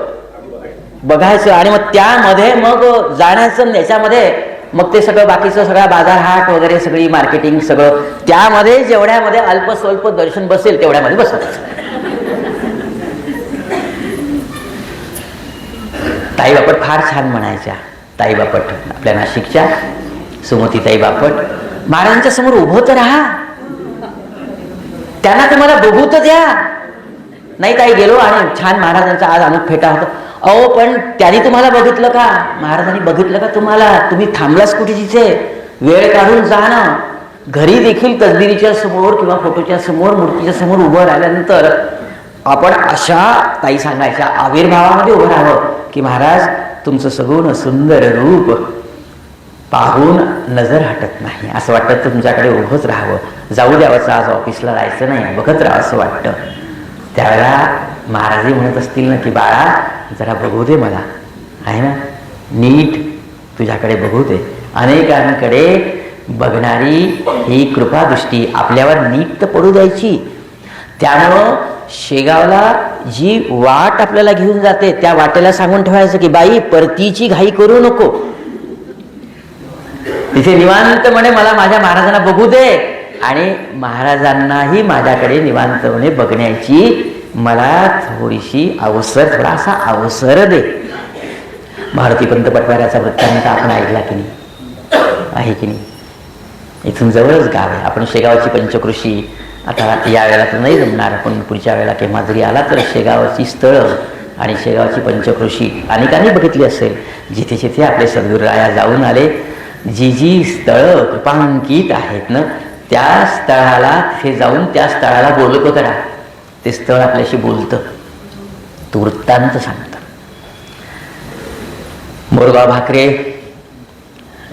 बघायचं आणि मग त्यामध्ये मग जाण्याचं, याच्यामध्ये मग ते सगळं बाकीचं सगळा बाजारहाट वगैरे सगळी मार्केटिंग सगळं त्यामध्ये जेवढ्यामध्ये अल्प स्वल्प दर्शन बसेल तेवढ्यामध्ये बसवायचं. ताई बापट फार छान म्हणायच्या. ताई बापट आपल्या नाशिकच्या सुमतीताई बापट, महाराजांच्या समोर उभं तर राहा, त्यांना तुम्हाला बघू तर द्या. नाही ताई गेलो आणि छान महाराजांचा आज अमुक फेटा होता. अहो पण त्यांनी तुम्हाला बघितलं का? महाराजांनी बघितलं का तुम्हाला? तुम्ही थांबलाच कुठे? तिथे वेळ काढून जा ना. घरी देखील तसबिरीच्या समोर किंवा फोटोच्या समोर, मूर्तीच्या समोर उभं राहिल्यानंतर आपण अशा ताई सांगायच्या आविर्भावामध्ये उभं राहावं की महाराज तुमचं सगुण सुंदर रूप पाहून नजर हटत नाही. असं वाटतं तुमच्याकडे उभंच राहावं, जाऊ द्यावंचं, आज ऑफिसला जायचं नाही, बघत राहावं असं वाटतं. त्यावेळेला महाराजही म्हणत असतील ना की बाळा जरा बघू दे मला, आहे ना, नीट तुझ्याकडे बघू दे. अनेकांकडे बघणारी ही कृपादृष्टी आपल्यावर नीट पडू द्यायची. त्यामुळं शेगावला जी वाट आपल्याला घेऊन जाते त्या वाटेला सांगून ठेवायचं की बाई परतीची घाई करू नको, तिथे निवांतपणे मला माझ्या महाराजांना बघू दे आणि महाराजांनाही माझ्याकडे निवांतपणे बघण्याची मला थोडीशी अवसर, थोडासा अवसर दे. मारुती पंत पटवाऱ्याचा वृत्तांत आपण ऐकला की नाही, आहे की नाही? इथून जवळच गाव आहे. आपण शेगावची पंचकृषी आता या वेळेला तर नाही जमणार, पण पुढच्या वेळेला केव्हा जरी आला तर शेगावची स्थळं आणि शेगावची पंचकृषी अनेकांनी बघितली असेल. जिथे जिथे आपले सद्गुरुराया जाऊन आले, जी जी स्थळं कृपांकित आहेत ना, त्या स्थळाला तिथे जाऊन त्या स्थळाला बोलतो करा, ते स्थळ आपल्याशी बोलतं, तो वृत्तांत सांगतं. मोरगाव भाकरे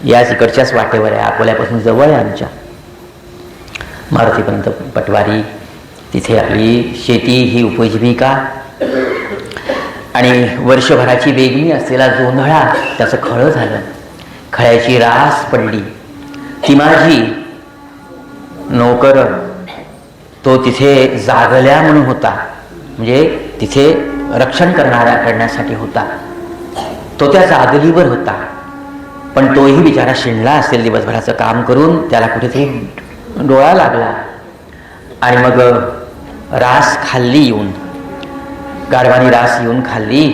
याच इकडच्याच वाटेवर आहे, अकोल्यापासून जवळ आहे आमच्या. मारुती पंत पटवारी तिथे आपली शेती ही उपजीविका आणि वर्षभराची वेगणी असलेला जोंधळा त्याचं खळं झालं, खळ्याची रास पडली. ती माझी नोकर तो तिथे जागल्या म्हणून होता, म्हणजे तिथे रक्षण करण्यासाठी होता. तो त्या जागलीवर होता, पण तोही बिचारा शिणला असेल दिवसभराचं काम करून, त्याला कुठेतरी डोळा लागला आणि मग रास खाल्ली येऊन, गाढवानी रास येऊन खाल्ली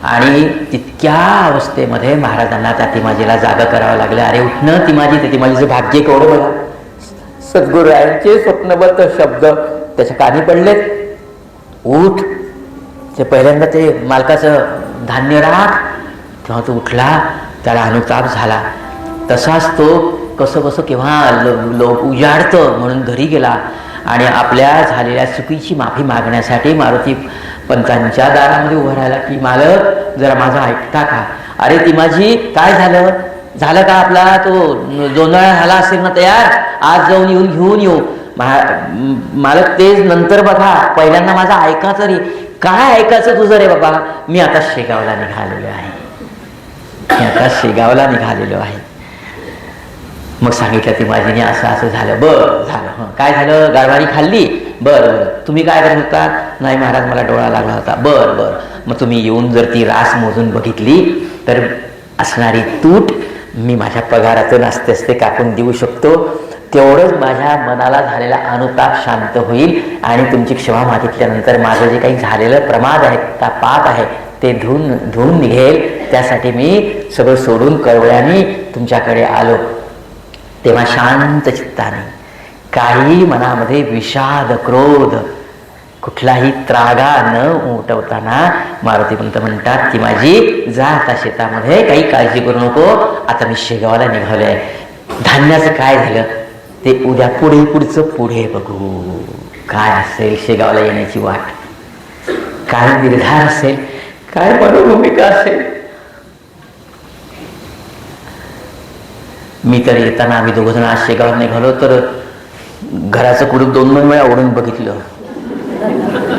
आणि तितक्या अवस्थेमध्ये महाराजांना त्या तिमाजीला जागा करावं लागलं. अरे उठणं तिमाजी, ते तिमाजीचं भाग्य केवढं बघा. सद्गुरुरायांचे स्वप्नबद्ध शब्द त्याच्या कानी पडलेत, उठ. ते पहिल्यांदा ते मालकाचं धान्य राख, तेव्हा तो उठला, त्याला अनुताप झाला. तसाच तो कसं कसं केव्हा लोक उजाडतं म्हणून घरी गेला आणि आपल्या झालेल्या चुकीची माफी मागण्यासाठी मारुती पंतांच्या दारामध्ये उभं राहिला की मालक जरा माझं ऐकता का? अरे ती माझी काय झालं का? आपला तो जोंधळा झाला असेल ना तयार, आज जाऊन घेऊन येऊ. मालक तेच नंतर बघा, पहिल्यांदा माझा ऐका तरी. काय ऐकायचं तुझं रे बाबा? मी आता शेगावला निघालेलो आहे. मग सांगितलं ती माझीने असं असं झालं. बरं झालं, काय झालं? गाढवानी खाल्ली. बरं, तुम्ही काय करत होता? नाही महाराज मला डोळा लागला होता. बरं, मग तुम्ही येऊन जर ती रास मोजून बघितली तर असणारी तूट मी माझ्या पगारातून असते कापून देऊ शकतो. तेवढंच माझ्या मनाला झालेला अनुताप शांत होईल आणि तुमची क्षमा मागितल्यानंतर माझं जे काही झालेलं प्रमाद आहे, का पाप आहे, ते धुवून निघेल. त्यासाठी मी सगळं सोडून कळवळ्याने तुमच्याकडे आलो. तेव्हा शांत चित्ताने, काही मनामध्ये विषाद, क्रोध, कुठलाही त्रागा न उमटवताना मारुती पंत म्हणतात की माझी जा आता शेतामध्ये, काही काळजी करू नको. आता मी शेगावला निघालोय. धान्याचं काय झालं ते उद्या पुढचं पुढे बघू. काय असेल शेगावला येण्याची वाट, काय निर्धार असेल, काय मनोभूमिका असेल. मी तर येताना आम्ही दोघं जण आज शेगावला निघालो तर घराचं कुलूप 2 वेळा ओढून बघितलं,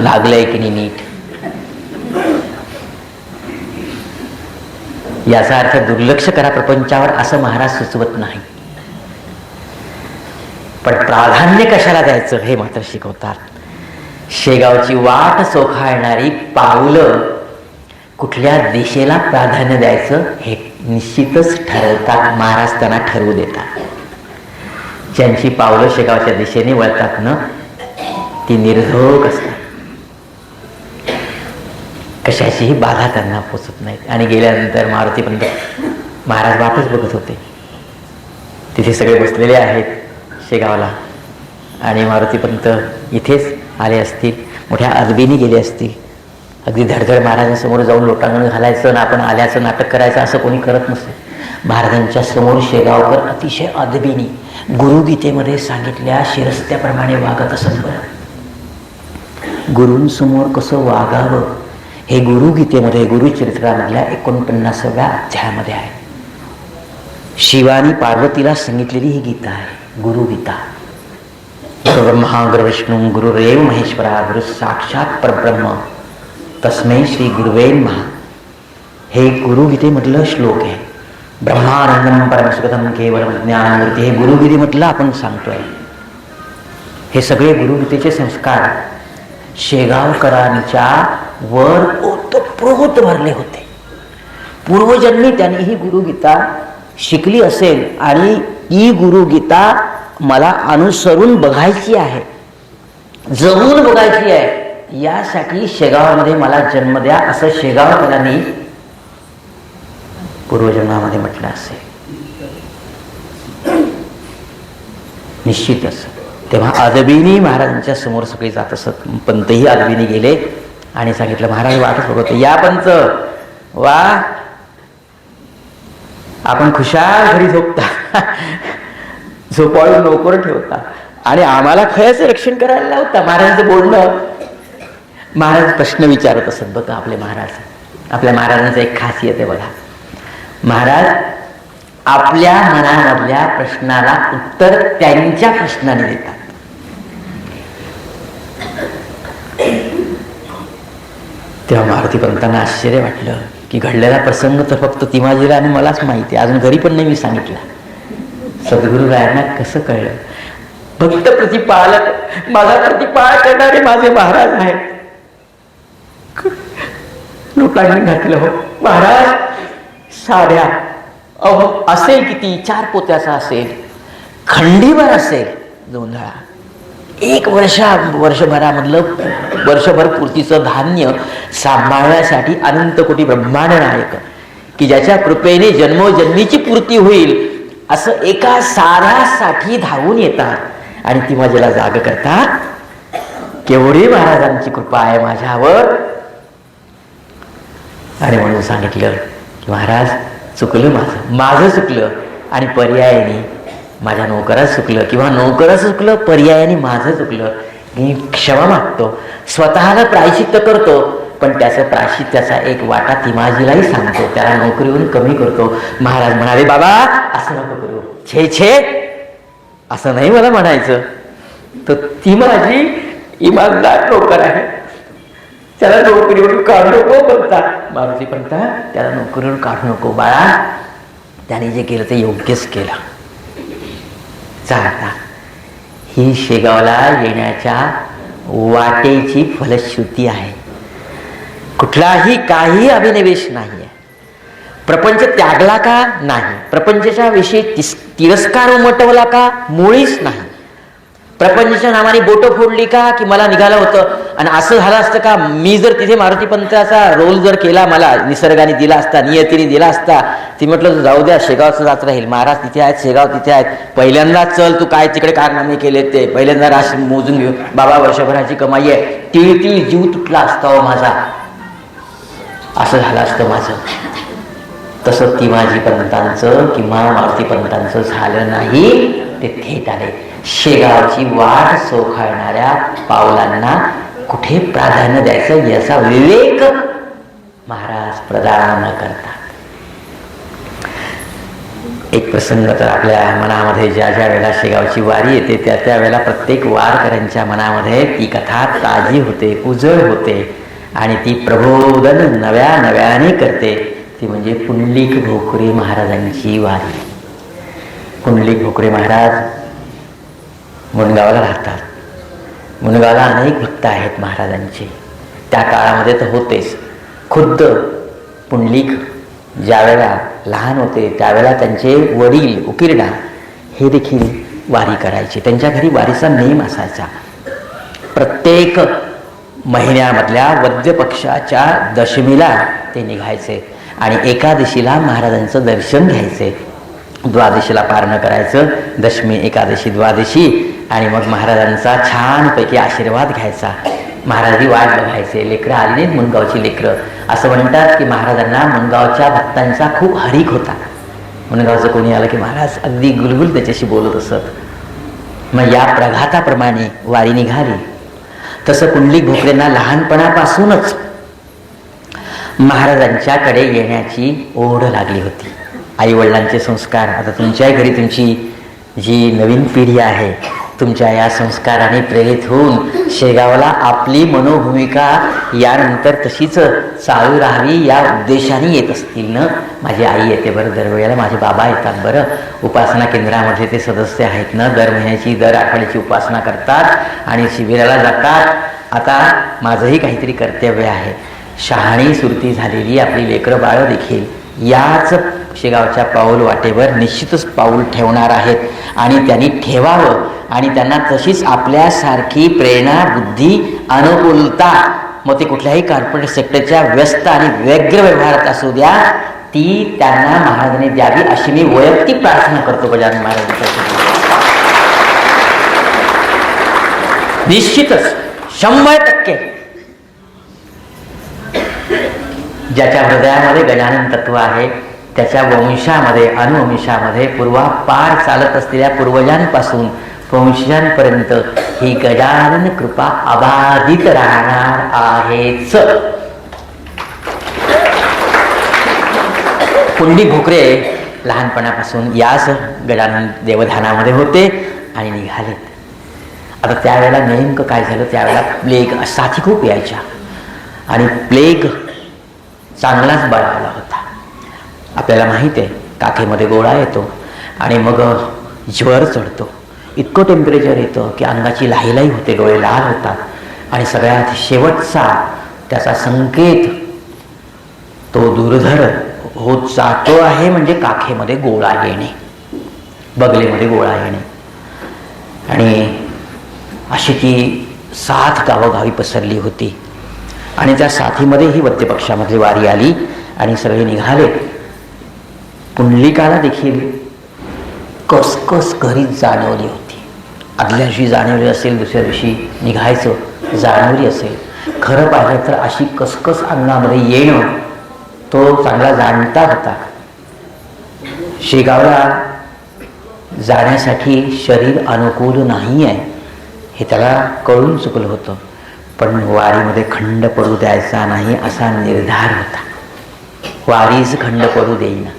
लागलंय की नाही नीट. याचा अर्थ दुर्लक्ष करा प्रपंचावर असं महाराज सुचवत नाही, पण प्राधान्य कशाला द्यायचं हे मात्र शिकवतात. शेगावची वाट चोखाळणारी पावलं कुठल्या दिशेला प्राधान्य द्यायचं हे निश्चितच ठरवतात महाराज, त्यांना ठरवू देतात. ज्यांची पावलं शेगावच्या दिशेने वळतात ना, ती निर्धोक असतात, कशाचीही बाधा त्यांना पोचत नाहीत. आणि गेल्यानंतर मारुती पंत महाराज वाटच बघत होते. तिथे सगळे बसलेले आहेत शेगावला आणि मारुती पंत इथेच आले असतील, मोठ्या अदबीने गेले असतील. अगदी धडधड महाराजांसमोर जाऊन लोटांगण घालायचं ना आपण आल्याचं नाटक करायचं असं कोणी करत नसते. महाराजांच्या समोर शेगावकर अतिशय अदबीने गुरुगीतेमध्ये सांगितल्या शिरस्त्याप्रमाणे वागत असत. बरं, गुरूंसमोर कसं वागावं हे गुरुगीतेमध्ये गुरुचरित्रामधल्या 49व्या अध्यायामध्ये आहे. शिवानी पार्वतीला सांगितलेली ही गीता आहे, गुरुगीता. ब्रह्मा गुरु विष्णू गुरुरेव महेश्वरा गुरु साक्षात परब्रह्म तस्मै श्री गुरुवे नमः. हे गुरुगीतेमधलं श्लोक आहे. ब्रह्मानंदम परमसुखदम केवलम ज्ञानमूर्ती, हे गुरुगीतेमधलं आपण सांगतोय. हे सगळे गुरुगीतेचे संस्कार शेगावकरांच्या वर ओतप्रोत भरले होते. पूर्वजन्मी त्यांनी ही गुरुगीता शिकली असेल आणि ही गुरुगीता मला अनुसरून बघायची आहे, जगून बघायची आहे. यासाठी शेगावमध्ये मला जन्म द्या असं शेगावकरांनी पूर्वजन्मामध्ये म्हटलं असेल. निश्चितच तेव्हा अदबिनी महाराजांच्या समोर सगळे जात असत. पंतही अदबिनी गेले आणि सांगितलं, महाराज वाटच बघत, या पंत वा, आपण खुशाल घरी झोपता, झोपाळून नोकर ठेवता आणि आम्हाला खयचं रक्षण करायला लावता. महाराजांचं बोलणं, महाराज प्रश्न विचारत असत. बघा आपले महाराज, आपल्या महाराजांचं एक खासियत आहे बघा. महाराज आपल्या मनामधल्या प्रश्नाला उत्तर त्यांच्या प्रश्नाने देतात. तेव्हा मारुती पंतांना आश्चर्य वाटलं की घडलेला प्रसंग तर फक्त तिमाजीला आणि मलाच माहिती आहे, अजून घरी पण नाही मी सांगितला. सद्गुरु रायांना कसं कळलं? भक्त प्रतिपालक, माझा प्रतिपाळ करणारे माझे महाराज आहेत. लोकांनी घातलं, हो महाराज साड्या अहो असेल किती, 4 पोत्याचा असेल, खंडीभर असेल जोंधळा, 1 वर्षभरामधलं वर्षभर पुरतीचं धान्य सांभाळण्यासाठी अनंत कोटी ब्रह्मांड नायक की ज्याच्या कृपेने जन्मोजन्मीची पूर्ती होईल असं एका साऱ्यासाठी धावून येतात आणि ती माझ्याला जाग करतात. केवढी महाराजांची कृपा आहे माझ्यावर. आणि म्हणून सांगितलं की महाराज चुकलं, माझं चुकलं आणि पर्यायाने माझ्या नोकराचं चुकलं किंवा नोकराचं चुकलं, पर्यायाने माझं चुकलं. मी क्षमा मागतो, स्वतःला प्रायश्चित्त करतो, पण त्याचं प्रायश्चित्ताचा एक वाटा तिमाजीलाही सांगतो, त्याला नोकरीहून कमी करतो. महाराज म्हणाले, बाबा असं नको करू, छे छे असं नाही मला म्हणायचं. तर तिमाजी इमानदार नोकर आहे, त्याला नोकरीवरून काढू नको म्हणतात. मारुती म्हणतात त्याला नोकरीवरून काढू नको बाळा, त्याने जे केलं ते योग्यच केलं. चालता ही शेगावला येण्याच्या वाटेची फलश्रुती आहे. कुठलाही काही अभिनिवेश नाही आहे. प्रपंच त्यागला का? नाही. प्रपंचाच्या विषयी तिरस्कार उमटवला का? मुळीच नाही. प्रपंचाच्या नावाने बोटं फोडली का की मला निघालं होतं आणि असं झालं असतं का? मी जर तिथे मारुती पंथाचा रोल जर केला, मला निसर्गाने दिला असता, नियतीने दिला असता, ती म्हटलं जाऊ द्या शेगावचं जात राहील, महाराज तिथे आहेत, शेगाव तिथे आहेत, पहिल्यांदा चल तू काय तिकडे कारनामे केले ते पहिल्यांदा राशी मोजून घेऊ. बाबा वर्षभराची कमाई आहे, ती जीव तुटला असता हो माझा, असं झालं असतं माझं. तसं तिमाजी पंतांचं किंवा मारुती पंतांचं झालं नाही. ते थेट आले. शेगावची वाट चोखाळणाऱ्या पावलांना कुठे प्राधान्य द्यायचं याचा विवेक महाराज प्रदान करतात. एक प्रसंग तर आपल्या मनामध्ये ज्या ज्या वेळेला शेगावची वारी येते त्या त्या वेळेला प्रत्येक वारकऱ्यांच्या मनामध्ये ती कथा ताजी होते, उजळ होते आणि ती प्रबोधन नव्या नव्याने करते. ती म्हणजे पुंडलिक भोकरे महाराजांची वारी. पुंडलिक भोकरे महाराज मुनगावला राहतात. मुनगावला अनेक भक्त आहेत महाराजांचे. त्या काळामध्ये तर होतेच. खुद्द पुंडलिक ज्यावेळेला लहान होते त्यावेळेला त्यांचे वडील उकिरडा हे देखील वारी करायचे. त्यांच्या घरी वारीचा नेम असायचा. प्रत्येक महिन्यामधल्या वद्य पक्षाच्या दशमीला ते निघायचे आणि एकादशीला महाराजांचं दर्शन घ्यायचे. द्वादशीला पारणं करायचं, दशमी, एकादशी, द्वादशी आणि मग महाराजांचा छानपैकी आशीर्वाद घ्यायचा. महाराजांची वाट बघायचे. लेकरं आली नाहीत, मुनगावची लेकरं. असं म्हणतात की महाराजांना मुनगावच्या भक्तांचा खूप हरीक होता. मुनगावचं कोणी आलं की महाराज अगदी गुलगुल त्याच्याशी बोलत असत. मग या प्रघाताप्रमाणे वारी निघाली. तसं पुंडलिक भोकरेंना लहानपणापासूनच महाराजांच्याकडे येण्याची ओढ लागली होती. आईवडिलांचे संस्कार, आता तुमच्याही घरी तुमची जी नवीन पिढी आहे तुमच्या या संस्काराने प्रेरित होऊन शेगावला आपली मनोभूमिका यानंतर तशीच चालू राहावी या उद्देशाने येत असतील ना. माझी आई येते बरं दरवेळेला, माझे बाबा येतात बरं, उपासना केंद्रामध्ये ते सदस्य आहेत ना, दर महिन्याची दर आठवड्याची उपासना करतात आणि शिबिराला जातात. आता माझंही काहीतरी कर्तव्य आहे. शहाणी सुरती झालेली आपली लेकरं बाळं देखील याच शेगावच्या पाऊल वाटेवर निश्चितच पाऊल ठेवणार आहेत आणि त्यांनी ठेवावं आणि त्यांना तशीच आपल्यासारखी प्रेरणा, बुद्धी, अनुकूलता, मग ते कुठल्याही कॉर्पोरेट सेक्टरच्या व्यस्त आणि व्यग्र व्यवहारात असू द्या, ती त्यांना महाराजांनी द्यावी अशी मी वैयक्तिक प्रार्थना करतो गजानन महाराजांच्या. निश्चितच 100% ज्याच्या हृदयामध्ये गजानन तत्व आहे त्याच्या वंशामध्ये, अनुवंशामध्ये पूर्वापार चालत असलेल्या पूर्वजांपासून वंशांपर्यंत ही गजानन कृपा अबाधित राहणार आहेच. पुंडी भोकरे लहानपणापासून याच गजानन देवधानामध्ये होते आणि निघालेत. आता त्यावेळेला नेमकं काय झालं, त्यावेळेला प्लेग, साथी खूप यायच्या आणि प्लेग चांगलाच बळावला होता. आपल्याला माहीत आहे काखेमध्ये गोळा येतो आणि मग ज्वर चढतो, इतकं टेम्परेचर येतं की अंगाची लाहीलाही होते, डोळे लाल होतात आणि सगळ्यात शेवटचा त्याचा संकेत तो दुर्धर होत जातो आहे म्हणजे काखेमध्ये गोळा येणे, बगलेमध्ये गोळा येणे. आणि अशी ती साथ गावोगावी पसरली होती आणि त्या साथीमध्ये ही वद्य पक्षामध्ये वारी आली आणि सगळे निघाले. पुंडलिकाला देखील कसकस घरीच जाणवली होती. आदल्या दिवशी जाणवली असेल, दुसऱ्या दिवशी निघायचं जाणवली असेल. खरं पाहिलं तर अशी कसकस अंगामध्ये येणं तो चांगला जाणता होता. शेगावला जाण्यासाठी शरीर अनुकूल नाही आहे हे त्याला कळून चुकलं होतं, पण वारीमध्ये खंड पडू द्यायचा नाही असा निर्धार होता. वारीच खंड पडू देईना.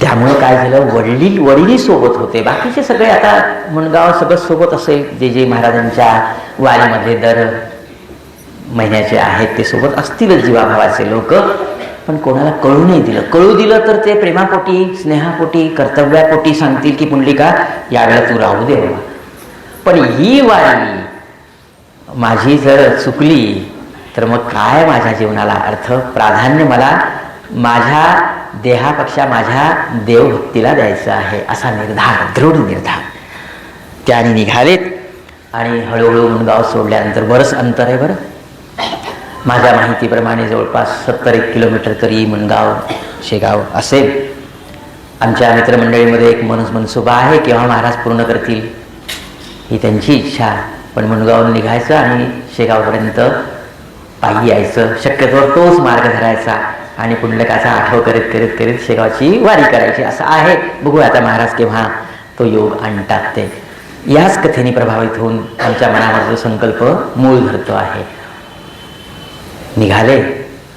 त्यामुळं काय झालं, वडील सोबत होते, बाकीचे सगळे आता मुणगाव सगळं सोबत असेल, जे जे महाराजांच्या वारीमध्ये दर महिन्याचे आहेत ते सोबत असतीलच जीवाभावाचे लोक, पण कोणाला कळू नाही दिलं. कळू दिलं तर ते प्रेमापोटी, स्नेहापोटी, कर्तव्यापोटी सांगतील की पुंडलिका यावेळेला तू राहू दे बाबा. पण ही वारी माझी जर चुकली तर मग काय माझ्या जीवनाला अर्थ, प्राधान्य मला माझ्या देहापेक्षा माझ्या देवभक्तीला द्यायचं आहे असा निर्धार, दृढ निर्धार त्याने निघालेत. आणि हळूहळू मुणगाव सोडल्यानंतर बरंच अंतर आहे बरं, माझ्या माहितीप्रमाणे जवळपास 70-1 किलोमीटर तरी मुणगाव शेगाव असेल. आमच्या मित्रमंडळीमध्ये एक मनसुबा आहे, केव्हा महाराज पूर्ण करतील ही त्यांची इच्छा, पण मुणगावून निघायचं आणि शेगावपर्यंत पायी यायचं, शक्यतोवर तोच मार्ग धरायचा आणि पुंडलिकाचा आठव करीत करीत करीत शेगावची वारी करायची असं आहे. बघू आता महाराज केव्हा तो योग आणतात ते. याच कथेने प्रभावित होऊन आमच्या मनामध्ये जो संकल्प मूळ धरतो आहे. निघाले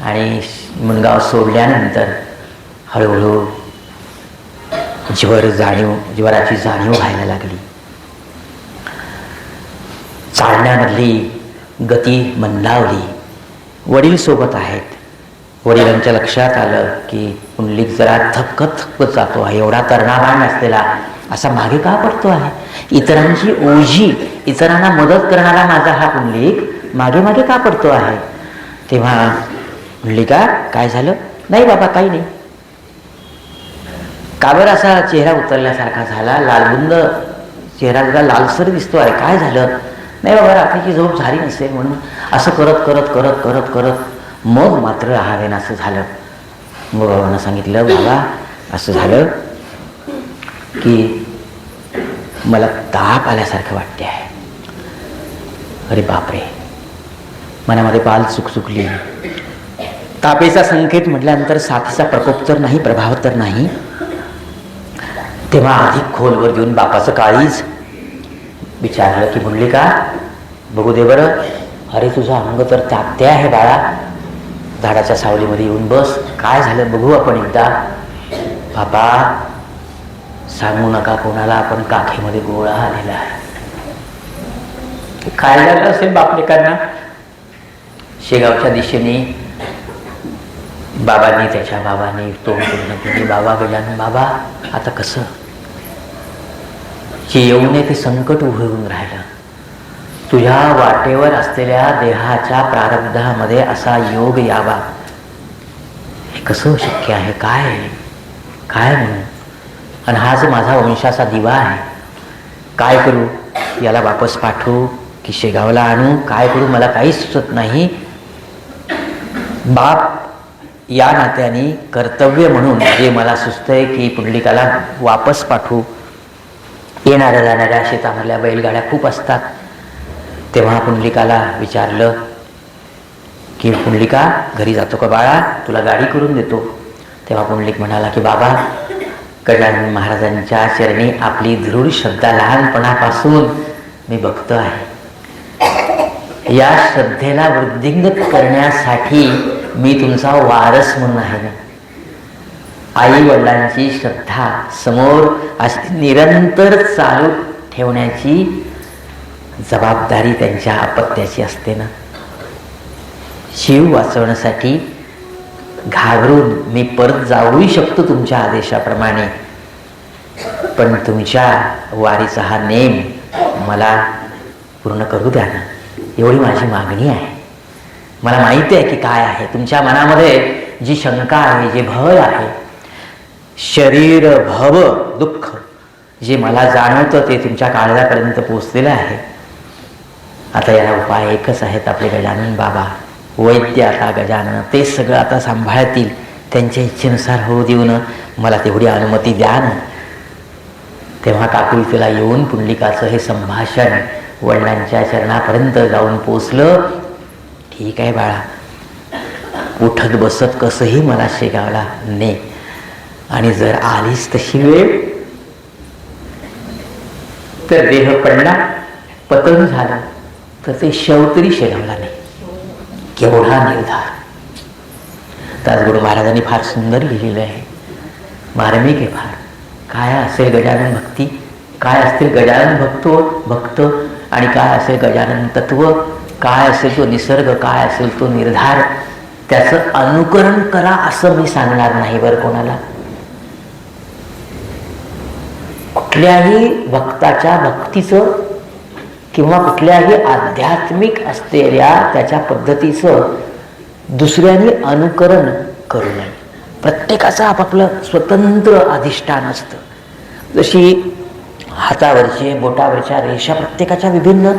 आणि मुणगाव सोडल्यानंतर हळूहळू ज्वराची जाणीव व्हायला लागली. चालण्यामधली गती मंदावली. वडील सोबत आहेत. वडिलांच्या लक्षात आलं की पुंडलिक जरा थकत जातो आहे, एवढा तरुणाबाण असलेला असा मागे का पडतो आहे, इतरांची ओझी, इतरांना मदत करणारा माझा हा पुंडलिक मागे मागे का पडतो आहे. तेव्हा पुंडलिका काय झालं, नाही बाबा काही नाही. का बरं असा चेहरा उतरल्यासारखा झाला, लालबुंद चेहरा जरा लालसर दिसतो आहे, काय झालं. नाही बाबा रात्रीची झोप झाली नसेल म्हणून असं करत करत करत करत करत मग मात्र राहावेनासं झालं. मग बाबांना सांगितलं, बाबा असं झालं की मला ताप आल्यासारखं वाटते आहे. अरे बापरे, मनामध्ये पाल चुकली. तापेचा संकेत म्हटल्यानंतर साथीचा प्रकोप तर नाही, प्रभाव तर नाही. तेव्हा अधिक खोलवर घेऊन बापाचं काळीज विचारलं की पुंडलिका बघू दे बरं. अरे तुझं अंग तर तापते आहे बाळा, झाडाच्या सावलीमध्ये येऊन बस, काय झालं बघू आपण एकदा. बाबा सांगू नका कोणाला, आपण काखेमध्ये गोळा आलेला आहे. काय झालं असेल बापलेकांना? शेगावच्या दिशेने बाबांनी, त्याच्या बाबांनी तोंड पूर्ण केली. बाबा गजानन बाबा, आता कसं? जे येऊ नये ते संकट उभं होऊन राहिलं. तुझ्या वाटेवर असलेल्या देहाच्या प्रारब्धामध्ये असा योग यावा, हे कसं शक्य आहे? काय म्हणून? आणि हा जो माझा वंशाचा दिवा आहे, काय करू? याला वापस पाठवू की शेगावला आणू? काय करू? मला काहीच सुचत नाही. बाप या नात्याने कर्तव्य म्हणून जे मला सुचतंय की पुंडलिकाला वापस पाठवू. येणाऱ्या जाणाऱ्या शेतामधल्या बैलगाड्या खूप असतात. तेव्हा पुंडलिकाला विचारलं की पुंडलिका, घरी जातो का बाळा? तुला गाडी करून देतो. तेव्हा पुंडलिक म्हणाला की बाबा, गजानन महाराजांच्या चरणी आपली दृढ श्रद्धा लहानपणापासून मी बघतो आहे. या श्रद्धेला वृद्धिंगत करण्यासाठी मी तुमचा वारस म्हणून आहे ना. आई वडिलांची श्रद्धा समोर अशी निरंतर चालू ठेवण्याची जबाबदारी त्यांच्या अपत्याची असते ना. जीव वाचवण्यासाठी घाबरून मी परत जाऊही शकतो तुमच्या आदेशाप्रमाणे, पण तुमच्या वारीचा हा नेम मला पूर्ण करू द्या ना, एवढी माझी मागणी आहे. मला माहिती आहे की काय आहे तुमच्या मनामध्ये जी शंका आहे, जे भय आहे, शरीर भव दुःख जे मला जाणवतं ते तुमच्या काळजापर्यंत पोचलेलं आहे. आता याला उपाय एकच आहेत. आपले गजानन बाबा वैद्य, आता गजानन ते सगळं आता सांभाळतील. त्यांच्या इच्छेनुसार होऊ देऊन मला तेवढी अनुमती द्या ना. तेव्हा काकुलतीला येऊन पुंडलिकाचं हे संभाषण वडिलांच्या चरणापर्यंत जाऊन पोचलं. ठीक आहे बाळा, उठत बसत कसंही मला शेगावला ने, आणि जर आलीच तशी वेळ तर देह पडला, पतन झालं तर ते शव तरी शेगावला नाही. केवढा निर्धार! दासगुरु महाराजांनी फार सुंदर लिहिलेलं आहे, मार्मिक आहे फार. काय असेल गजानन भक्ती, काय असतील गजानन भक्त, आणि काय असेल गजानन तत्व, काय असेल तो निसर्ग, काय असेल तो निर्धार. त्याचं अनुकरण करा असं मी सांगणार नाही बरं कोणाला. कुठल्याही भक्ताच्या भक्तीचं किंवा कुठल्याही आध्यात्मिक असलेल्या त्याच्या पद्धतीचं दुसऱ्यांनी अनुकरण करू नये. प्रत्येकाचं आपापलं स्वतंत्र अधिष्ठान असतं. जशी हातावरचे बोटावरच्या रेषा प्रत्येकाच्या विभिन्न,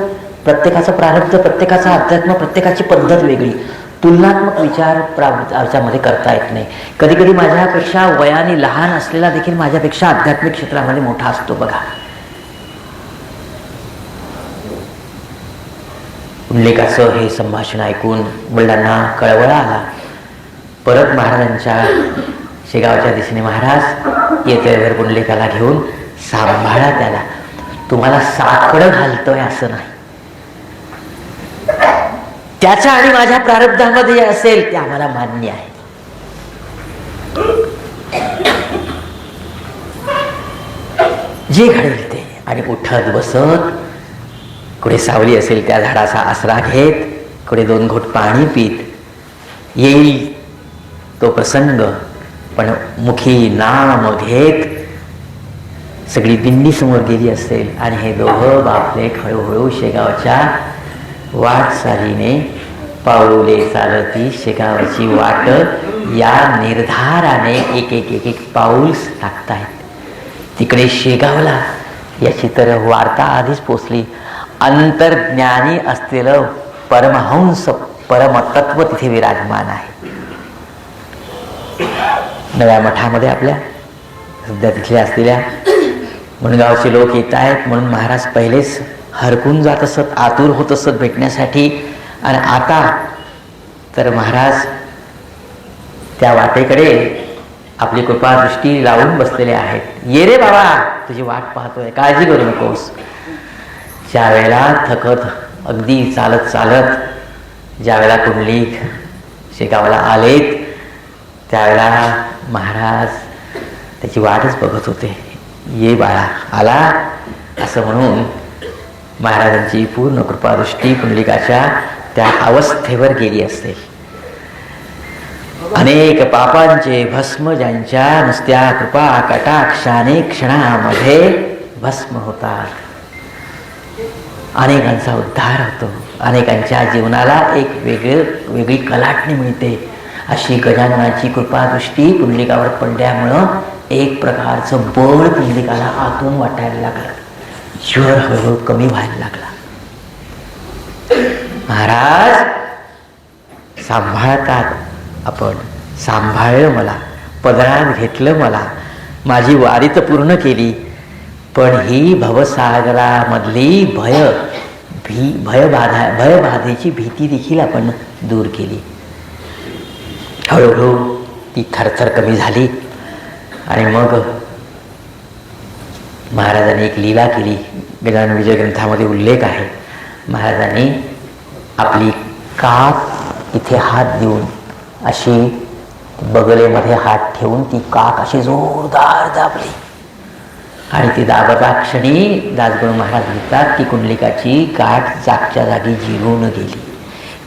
प्रत्येकाचं प्रारब्ध, प्रत्येकाचा अध्यात्म, प्रत्येकाची पद्धत वेगळी. तुलनात्मक विचार प्रारब्धामध्ये करता येत नाही. कधी कधी माझ्यापेक्षा वयाने लहान असलेला देखील माझ्यापेक्षा आध्यात्मिक क्षेत्रामध्ये मोठा असतो. बघा, पुंडलिकाचं हे संभाषण ऐकून वडिलांना कळवळा आला. परत महाराजांच्या शेगावच्या दिशेने, महाराज येते वेळ पुंडलिकाला घेऊन सांभाळा त्याला, तुम्हाला साकडं घालतोय असं नाही. त्याच्या आणि माझ्या प्रारब्धामध्ये असेल ते आम्हाला मान्य आहे. जे घडेल ते. आणि उठत बसत कुठे सावली असेल त्या झाडाचा आसरा घेत, कुठे 2 घोट पाणी पीत, येईल तो प्रसंग पण मुखी नाम घेत सगळी दिंडी समोर गेली असेल. आणि हे दोघं बापलेक हळूहळू शेगावच्या वाटचालीने पाऊले चालती शेगावची वाट या निर्धाराने एक एक एक एक पाऊल टाकतायत. तिकडे शेगावला याची तर वार्ता आधीच पोचली. अंतर्ज्ञानी असलेलं परमहंस परमतत्व तिथे विराजमान आहे. नव्या मठामध्ये आपल्या सध्या तिथल्या असलेल्या मुणगावचे लोक येत आहेत म्हणून महाराज पहिलेच हरकून जात असत, आतुर होत असत भेटण्यासाठी. आणि आता तर महाराज त्या वाटेकडे आपली कृपा दृष्टी लावून बसलेले आहेत. ये रे बाबा, तुझी वाट पाहतोय, काळजी करू नकोस. ज्या वेळेला थकत अगदी चालत चालत ज्यावेळेला पुंडलिक शेगावला आलेत त्यावेळेला महाराज त्याची वाटच बघत होते. ये बाळा आला असं म्हणून महाराजांची पूर्ण कृपादृष्टी पुंडलिकाच्या त्या अवस्थेवर गेली असते. अनेक पापांचे भस्म ज्यांच्या नुसत्या कृपा कटाक्षाने क्षणामध्ये भस्म होतात. अनेकांचा उद्धार होतो, अनेकांच्या जीवनाला एक वेगळी कलाटणी मिळते. अशी गजाननाची कृपादृष्टी पुंडलिकावर पडल्यामुळं एक प्रकारचं बळ पुंडलिकाला आतून वाटायला लागलं. ज्वर हळूहळू कमी व्हायला लागला. महाराज सांभाळतात, आपण सांभाळलं, मला पदरात घेतलं, मला माझी वारी तर पूर्ण केली, पण ही भवसागरामधली भयबाधेची भीती देखील आपण दूर केली. हळूहळू ती थरथर कमी झाली. आणि मग महाराजांनी एक लीला केली. गजानन विजय ग्रंथामध्ये उल्लेख आहे. महाराजांनी आपली काक इथे हात देऊन अशी बगलेमध्ये हात ठेवून ती काक अशी जोरदार दाबली. आणि ती दाबता क्षणी दासगणू महाराज लिहितात की कुंडलिकाची काठ जागच्या जागी जिरून गेली.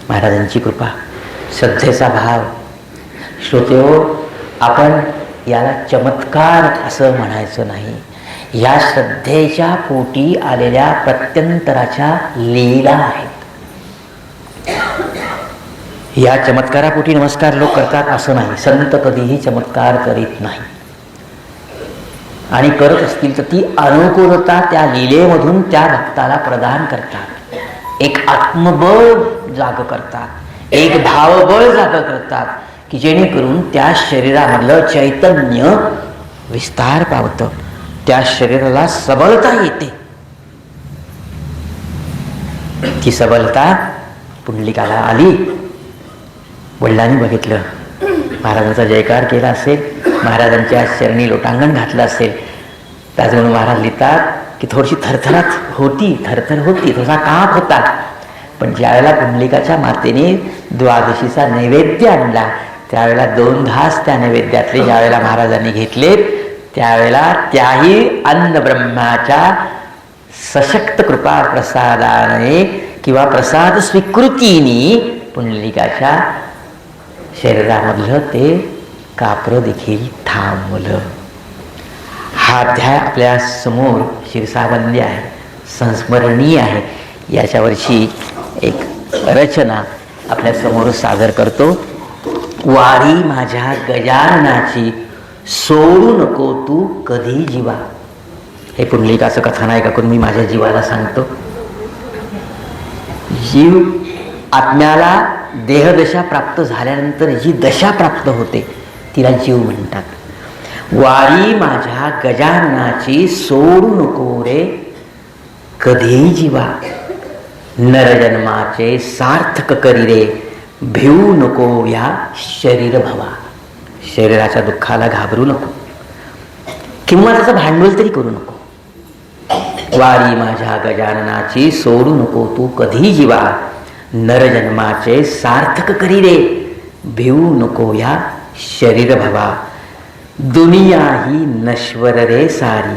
महाराजांची कृपा, श्रद्धेचा भाव. श्रोतेहो, आपण याला चमत्कार असं म्हणायचं नाही. या श्रद्धेच्या पोटी आलेल्या प्रत्यंतराच्या लीला आहेत. या चमत्कारापोटी नमस्कार लोक करतात असं नाही. संत कधीही चमत्कार करीत नाही. आणि करत असतील तर ती अनुकूलता त्या लीलेमधून त्या भक्ताला प्रदान करतात. एक आत्मबळ जाग करतात, एक भावबळ जाग करतात की जेणेकरून त्या शरीरामधलं चैतन्य विस्तार पावतं, त्या शरीराला सबलता येते. ती सबलता पुंडलिकाला आली. वडिलांनी बघितलं, महाराजांचा जयकार केला असेल, महाराजांच्या चरणी लोटांगण घातलं असेल. त्याचमुळे महाराज लिहितात की थोडीशी थरथर होती, थोडासा काप होता. पण ज्यावेळेला पुंडलिकाच्या मातेने द्वादशीचा नैवेद्य आणला त्यावेळेला 2 घास त्या नैवेद्यातले ज्यावेळेला महाराजांनी घेतले त्यावेळेला त्याही अन्न ब्रह्माच्या सशक्त कृपा प्रसादाने किंवा प्रसाद स्वीकृतीने पुंडलिकाच्या शरीरामधलं ते कापरं देखील थांबलं. हा अध्याय आपल्या समोर शिरसाबंदी आहे, संस्मरणीय आहे. याच्यावरची एक रचना आपल्या समोर सादर करतो. वारी माझ्या गजाननाची सोडू नको तू कधी जीवा. हे पुंडलिकाचं कथानक ऐकून मी माझ्या जीवाला सांगतो. जीव आत्म्याला देहदशा प्राप्त झाल्यानंतर जी दशा प्राप्त होते तिला जीव म्हणतात. वारी माझ्या गजाननाची सोडू नको रे कधी जीवा. नरजन्माचे सार्थक करी रे भिवू नको या शरीर भवा. शरीराच्या दुःखाला घाबरू नको किंवा त्याचं भांडवल तरी करू नको. वारी माझ्या गजाननाची सोडू नको तू कधी जीवा. नरजन्माचे सार्थक करी रे भिवू नको या शरीर भवा. दुनिया ही नश्वर रे सारी,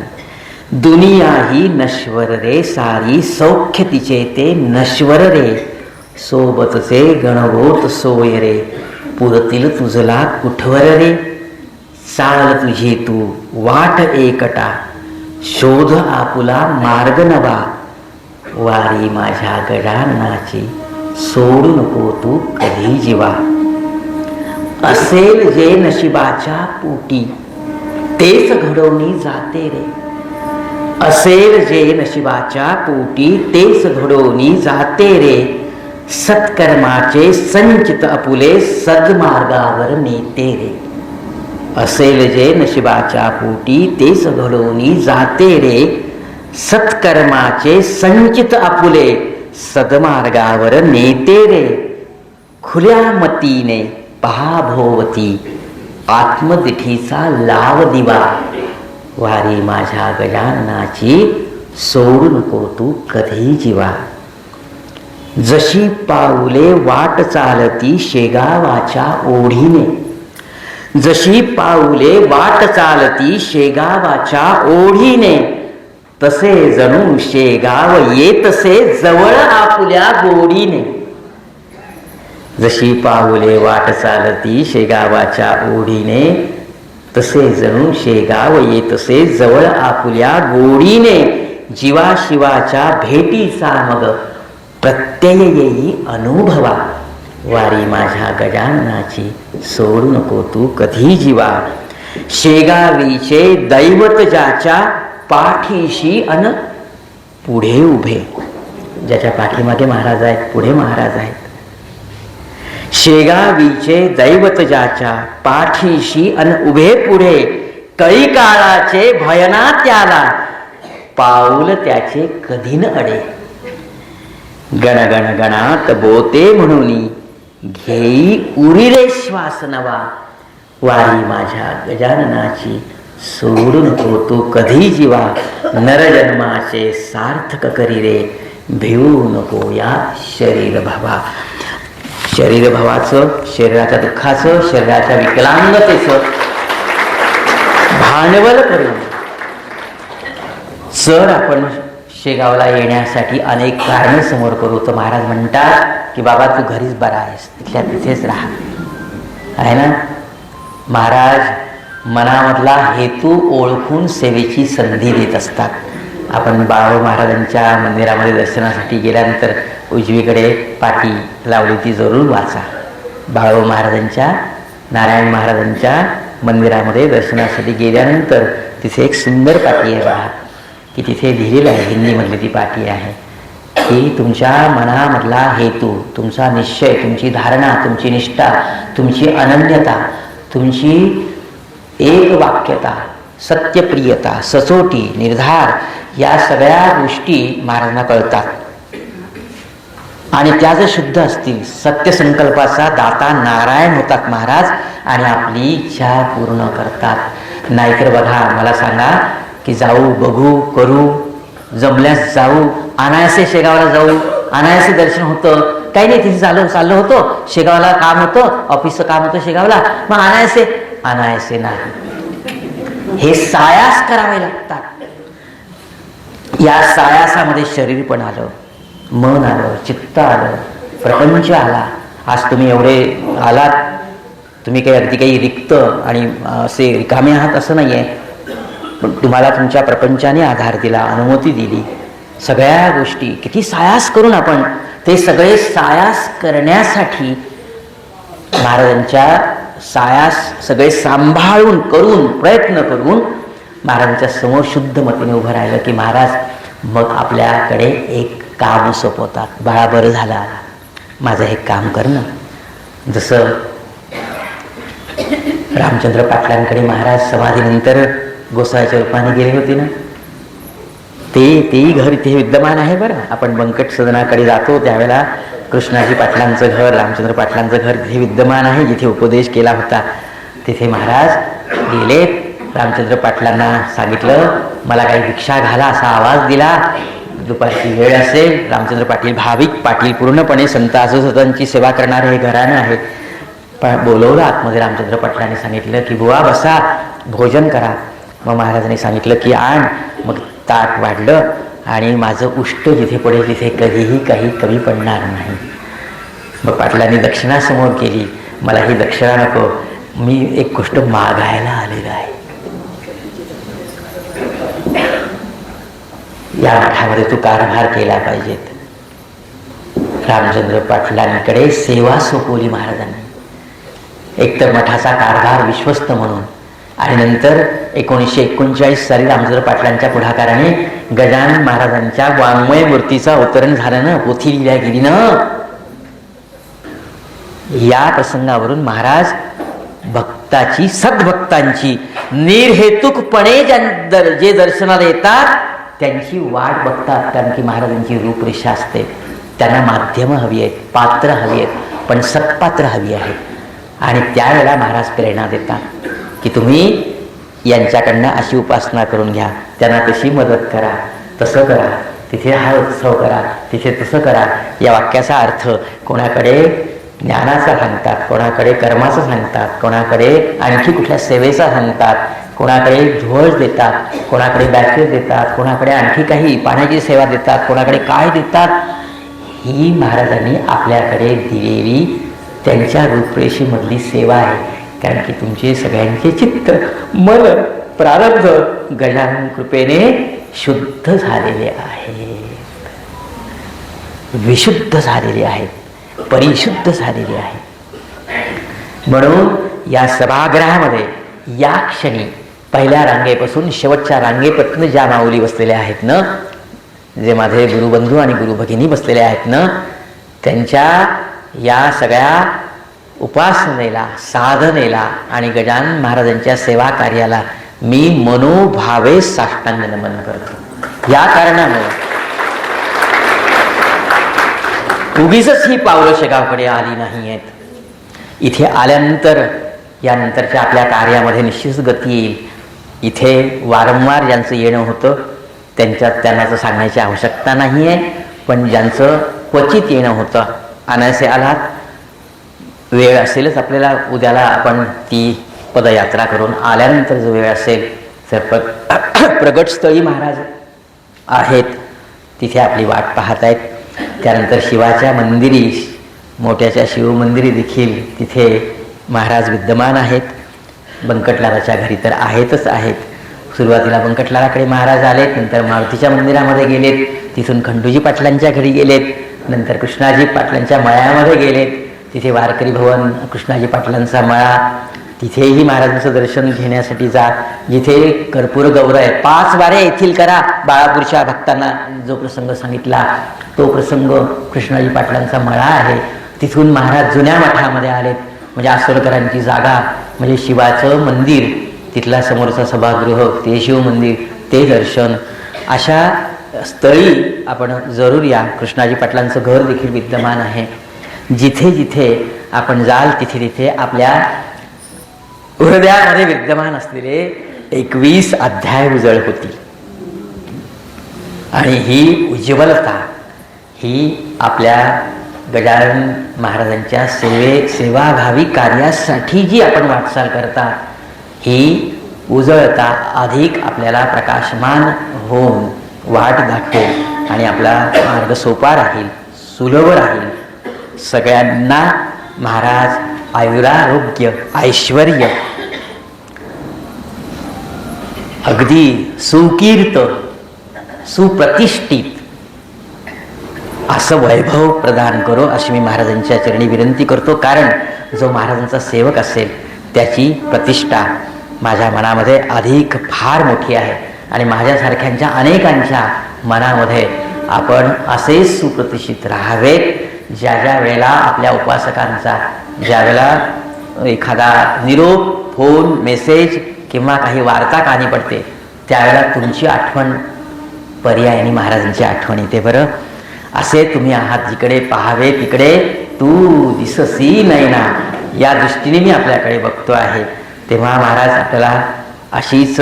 दुनिया ही नश्वर रे सारी. सौख्य तिचे ते नश्वर रे सोबतचे गणगोत सोय रे. पुरतील तुझला कुठवर रे चाल तुझी तू वाट एकटा. शोध आपुला मार्ग नवा. वारी माझ्या गजाननाची सोडू नको तू कधी जीवा. असेल जे नशिबाच्या पोटी तेच घडवणी जाते रे. असेल जे नशिबाच्या पोटी तेच घडवणी जाते रे. सत्कर्माचे संचित अपुले सद्मार्गावर नेते रे. असेल जे नशिबाच्या पोटी तेच घडवणी जाते रे. सत्कर्माचे संचित आपुले सदमार्गावर नेते रे. खुल्या मतीने पहा भोवती आत्मदिठीचा लाव दिवा. वारी माझ्या गजाननाची सोडू नको तू कधी जीवा. जशी पाऊले वाट चालती शेगावाच्या ओढीने जशी पाऊले वाट चालती शेगावाच्या ओढीने, तसे जणू शेगाव येतसे जवळ आपुल्या गोडीने. जशी पाऊले वाट चालती शेगावाच्या ओढीने, तसे जणू शेगाव येतसे जवळ आपुल्या गोडीने. जीवाशिवाच्या भेटीचा मग प्रत्यय येई अनुभवा, वारी माझ्या गजाननाची सोडू नको तू कधी जीवा. शेगावीचे दैवत ज्याच्या पाठीशी अन पुढे उभे. ज्याच्या पाठीमागे महाराज आहेत, पुढे महाराज आहेत. शेगावीचे दैवत ज्याच्या पाठीशी अन उभे पुढे, कळी काळाचे भयना त्याला पाऊल त्याचे कधी न अडे. गण गण गणात बोते म्हणून घेई उरिरे श्वास नवा, वारी माझ्या गजाननाची सोडू नको तू कधी जीवा. नरजन्माचे सार्थक करी रे, भिवू नको या शरीर भावा. शरीर भावाचं, शरीराच्या दुःखाचं, शरीराच्या विकलांगतेचं भांडवल करून जर आपण शेगावला येण्यासाठी अनेक कारणं समोर करू, तर महाराज म्हणतात की बाबा तू घरीच बरा आहेस, तिथल्या तिथेच राहा, आहे ना. महाराज मनामधला हेतू ओळखून सेवेची संधी देत असतात. आपण बाळू महाराजांच्या मंदिरामध्ये दर्शनासाठी गेल्यानंतर उजवीकडे पाटी लावली ती जरूर वाचा. बाळू महाराजांच्या, नारायण महाराजांच्या मंदिरामध्ये दर्शनासाठी गेल्यानंतर तिथे एक सुंदर पाटी आहे बघा, की तिथे लिहिलेलं आहे, हिंदीमधली ती पाटी आहे, की तुमच्या मनामधला हेतू, तुमचा निश्चय, तुमची धारणा, तुमची निष्ठा, तुमची अनन्यता, तुमची एक वाक्यता, सत्यप्रियता, सचोटी, निर्धार, या सगळ्या गोष्टी महाराजांना कळतात. आणि त्या जर शुद्ध असतील, सत्यसंकल्पाचा दाता नारायण होतात महाराज, आणि आपली इच्छा पूर्ण करतात. नाहीतर बघा, मला सांगा की जाऊ, बघू, करू, जमल्यास जाऊ, अनायासे शेगावला जाऊ, अनायासे दर्शन होतं, काही नाही, तिथे चाललं होतं, शेगावला काम होतं, ऑफिसचं काम होतं शेगावला, मग अनायासे नाही. हे सायास करावे लागतात. या सायासामध्ये शरीर पण आलं, मन आलं, चित्त आलं, प्रपंच आला. आज तुम्ही एवढे आलात, तुम्ही काही अगदी काही रिक्त आणि असे रिकामे आहात असं नाही आहे, पण तुम्हाला तुमच्या प्रपंचाने आधार दिला, अनुमती दिली. सगळ्या गोष्टी किती सायास करून आपण ते सगळे सायास करण्यासाठी महाराजांच्या सायास सगळे सांभाळून करून प्रयत्न करून महाराजांच्या समोर शुद्ध मतीने उभं राहिलं की महाराज मग आपल्याकडे एक काम सोपवतात. बाळा बरं झाला, माझं हे काम कर ना. जसं रामचंद्र पाटलांकडे महाराज समाधीनंतर गोसाळ्याच्या रूपाने गेले होते ना, तेही घर इथे विद्यमान आहे बरं. आपण बंकट सदनाकडे जातो त्यावेळेला कृष्णाजी पाटलांचं घर, रामचंद्र पाटलांचं घर तिथे विद्यमान आहे, जिथे उपदेश केला होता. तिथे महाराज गेले, रामचंद्र पाटलांना सांगितलं मला काही भिक्षा घाला, असा आवाज दिला. दुपारची वेळ असेल, रामचंद्र पाटील भाविक पाटील, पूर्णपणे संत आसोसतांची सेवा करणारे हे घराणं आहे. पण बोलवलं आतमध्ये. रामचंद्र पाटलांनी सांगितलं की बुवा बसा, भोजन करा. मग महाराजांनी सांगितलं की आण. मग ताट वाढलं आणि माझं उष्ट जिथे पडेल तिथे कधीही काही कमी पडणार नाही. मग पाटलांनी दक्षिणा समोर केली. मला ही दक्षिणा नको, मी एक गोष्ट मागायला आलेलं आहे. या मठामध्ये तू कारभार केला पाहिजेत. रामचंद्र पाटलांकडे सेवा सोपवली महाराजांनी. एकतर मठाचा कारभार विश्वस्त म्हणून, आणि नंतर 1939 साली रामचंद्र पाटलांच्या पुढाकाराने गजानन महाराजांच्या वाङ्मय मूर्तीचं अवतरण झालं ना, पोथी लिहिल्या गेली ना. या प्रसंगावरून महाराज भक्ताची, सद्भक्तांची निर्हेतुकपणे जे दर्शनाला येतात त्यांची वाट बघतात. कारण की महाराजांची रूपरेषा असते. त्यांना माध्यमं हवी आहेत, पात्र हवी आहेत, पण सत्पात्र हवी आहेत. आणि त्यावेळेला महाराज प्रेरणा देतात की तुम्ही यांच्याकडनं अशी उपासना करून घ्या, त्यांना तशी मदत करा, तसं करा, तिथे हा उत्सव करा, तिथे तसं करा. या वाक्याचा अर्थ कोणाकडे ज्ञानाचा सांगतात, कोणाकडे कर्माचं सांगतात, कोणाकडे आणखी कुठल्या सेवेचा सांगतात, कोणाकडे ध्वज देतात, कोणाकडे बॅचेस देतात, कोणाकडे आणखी काही पाण्याची सेवा देतात, कोणाकडे काय देतात. ही महाराजांनी आपल्याकडे दिलेली त्यांच्या रूपरेषेमधली सेवा आहे. कारण की तुमचे सगळ्यांचे चित्त, मन, प्रारब्ध गजानन कृपेने शुद्ध झालेले आहेत, विशुद्ध झालेले आहेत, परिशुद्ध झालेले आहेत. म्हणून या सभागृहामध्ये या क्षणी पहिल्या रांगेपासून शेवटच्या रांगेपर्यंत ज्या माऊली बसलेल्या आहेत ना, जे माझे गुरुबंधू आणि गुरुभगिनी बसलेले आहेत ना, त्यांच्या या सगळ्या उपासनेला, साधनेला आणि गजानन महाराजांच्या सेवा कार्याला मी मनोभावे साष्टांग नमन करतो. या कारणामुळे उगीच ही पावलं शेगावकडे आली नाही आहेत. इथे आल्यानंतर यानंतरच्या आपल्या कार्यामध्ये निश्चित गती येईल. इथे वारंवार ज्यांचं येणं होतं त्यांना तर सांगण्याची आवश्यकता नाही आहे, पण ज्यांचं क्वचित येणं होतं, अनायसे आलात, वेळ असेलच आपल्याला उद्याला आपण ती पदयात्रा करून आल्यानंतर जो वेळ असेल तर प्रगटस्थळी महाराज आहेत, तिथे आपली वाट पाहत आहेत. त्यानंतर शिवाच्या मंदिरी, मोठ्याच्या शिवमंदिरी देखील तिथे महाराज विद्यमान आहेत. बंकटलालाच्या घरी तर आहेतच आहेत. सुरुवातीला बंकटलालाकडे महाराज आलेत, नंतर मारुतीच्या मंदिरामध्ये गेलेत, तिथून खंडूजी पाटलांच्या घरी गेलेत, नंतर कृष्णाजी पाटलांच्या मळ्यामध्ये गेलेत. तिथे वारकरी भवन, कृष्णाजी पाटलांचा मळा, तिथेही महाराजांचं दर्शन घेण्यासाठी जा. जिथे कर्पूर गौरय 5 वारे येथील करा, बाळापूरच्या भक्तांना जो प्रसंग सांगितला तो प्रसंग कृष्णाजी पाटलांचा मळा आहे. तिथून महाराज जुन्या मठामध्ये आलेत, म्हणजे आसोलकरांची जागा, म्हणजे शिवाचं मंदिर, तिथला समोरचा सभागृह, ते शिवमंदिर, ते दर्शन. अशा स्थळी आपण जरूर या. कृष्णाजी पाटलांचं घर देखील विद्यमान आहे. जिथे जिथे आपण जाल तिथे तिथे आपल्या हृदयामध्ये विद्यमान असलेले 21 अध्याय उजळ होतील. आणि ही उज्ज्वलता ही आपल्या गजानन महाराजांच्या सेवाभावी कार्यासाठी जी आपण वाटचाल करता, ही उजळता अधिक आपल्याला प्रकाशमान होऊन वाट दाखवेल आणि आपला मार्ग सोपा राहील, सुलभ राहील. सगळ्यांना महाराज आयुरारोग्य, ऐश्वर्य, अगदी सुकीर्त, सुप्रतिष्ठित असं वैभव प्रदान करो अशी मी महाराजांच्या चरणी विनंती करतो. कारण जो महाराजांचा सेवक असेल त्याची प्रतिष्ठा माझ्या मनामध्ये अधिक फार मोठी आहे. आणि माझ्यासारख्यांच्या अनेकांच्या मनामध्ये आपण असेच सुप्रतिष्ठित राहावेत. ज्या ज्या वेळेला आपल्या उपासकांचा, ज्या वेळेला एखादा निरोप, फोन, मेसेज किंवा काही वार्ता कानी पडते, त्यावेळेला तुमची आठवण पर्यायाने महाराजांची आठवण येते. बरं, असे तुम्ही आहात, जिकडे पाहावे तिकडे तू दिससी नयना, या दृष्टीने मी आपल्याकडे बघतो आहे. तेव्हा महाराज आपल्याला अशीच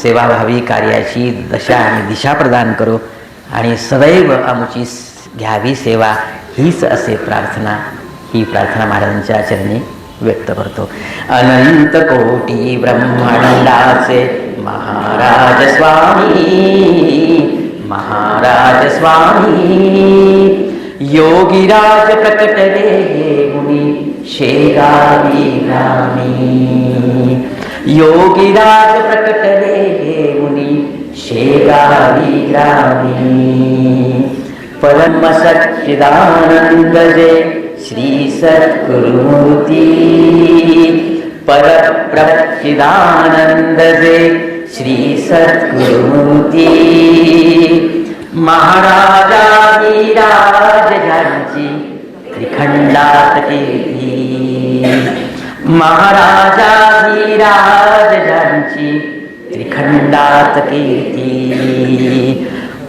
सेवाभावी कार्याची दशा आणि दिशा प्रदान करो आणि सदैव आमची घ्यावी सेवा, हीच असे प्रार्थना. ही प्रार्थना महाराजांच्या चरणी व्यक्त करतो. अनंत कोटी ब्रह्मांडाचे महाराज स्वामी, महाराज स्वामी, योगीराज प्रकटले मुनी शेगावी ग्रामी, योगीराज प्रकटले मुनी शेगावी ग्रामी. परम सच्चिदानंद जय श्री सद्गुरुमूर्ती, परप्रचिदानंद जय श्री सद्गुरुमूर्ती. महाराजाधिराज ज्यांची त्रिखंडात कीर्ती, महाराजाधिराज ज्यांची त्रिखंडात कीर्ती.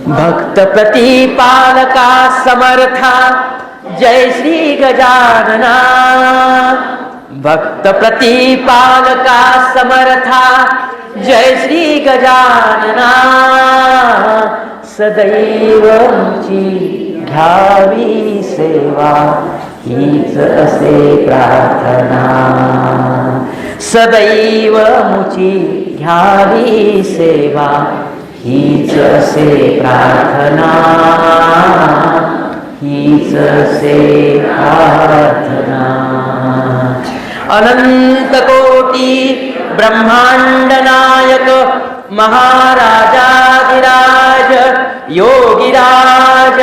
भक्त प्रतिपालका समर्था जय श्री गजानना, भक्त प्रतिपालका समर्था जय श्री गजानना. सदैव घ्यावी सेवा हीच असे प्रार्थना. सदैव मुची घ्यावी सेवा, हीच असे प्रार्थना, हीच असे प्रार्थना. अनंत कोटी ब्रह्मांड नायक महाराजाधिराज योगिराज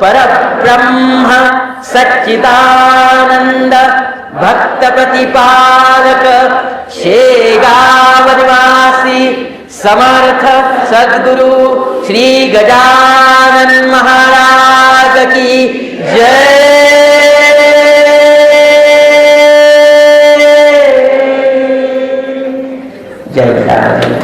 परब्रह्म सच्चिदानंद भक्त प्रतिपालक शेगाव निवासी समर्थ सद्गुरु श्री गजानन महाराज की जय. जय गजानन.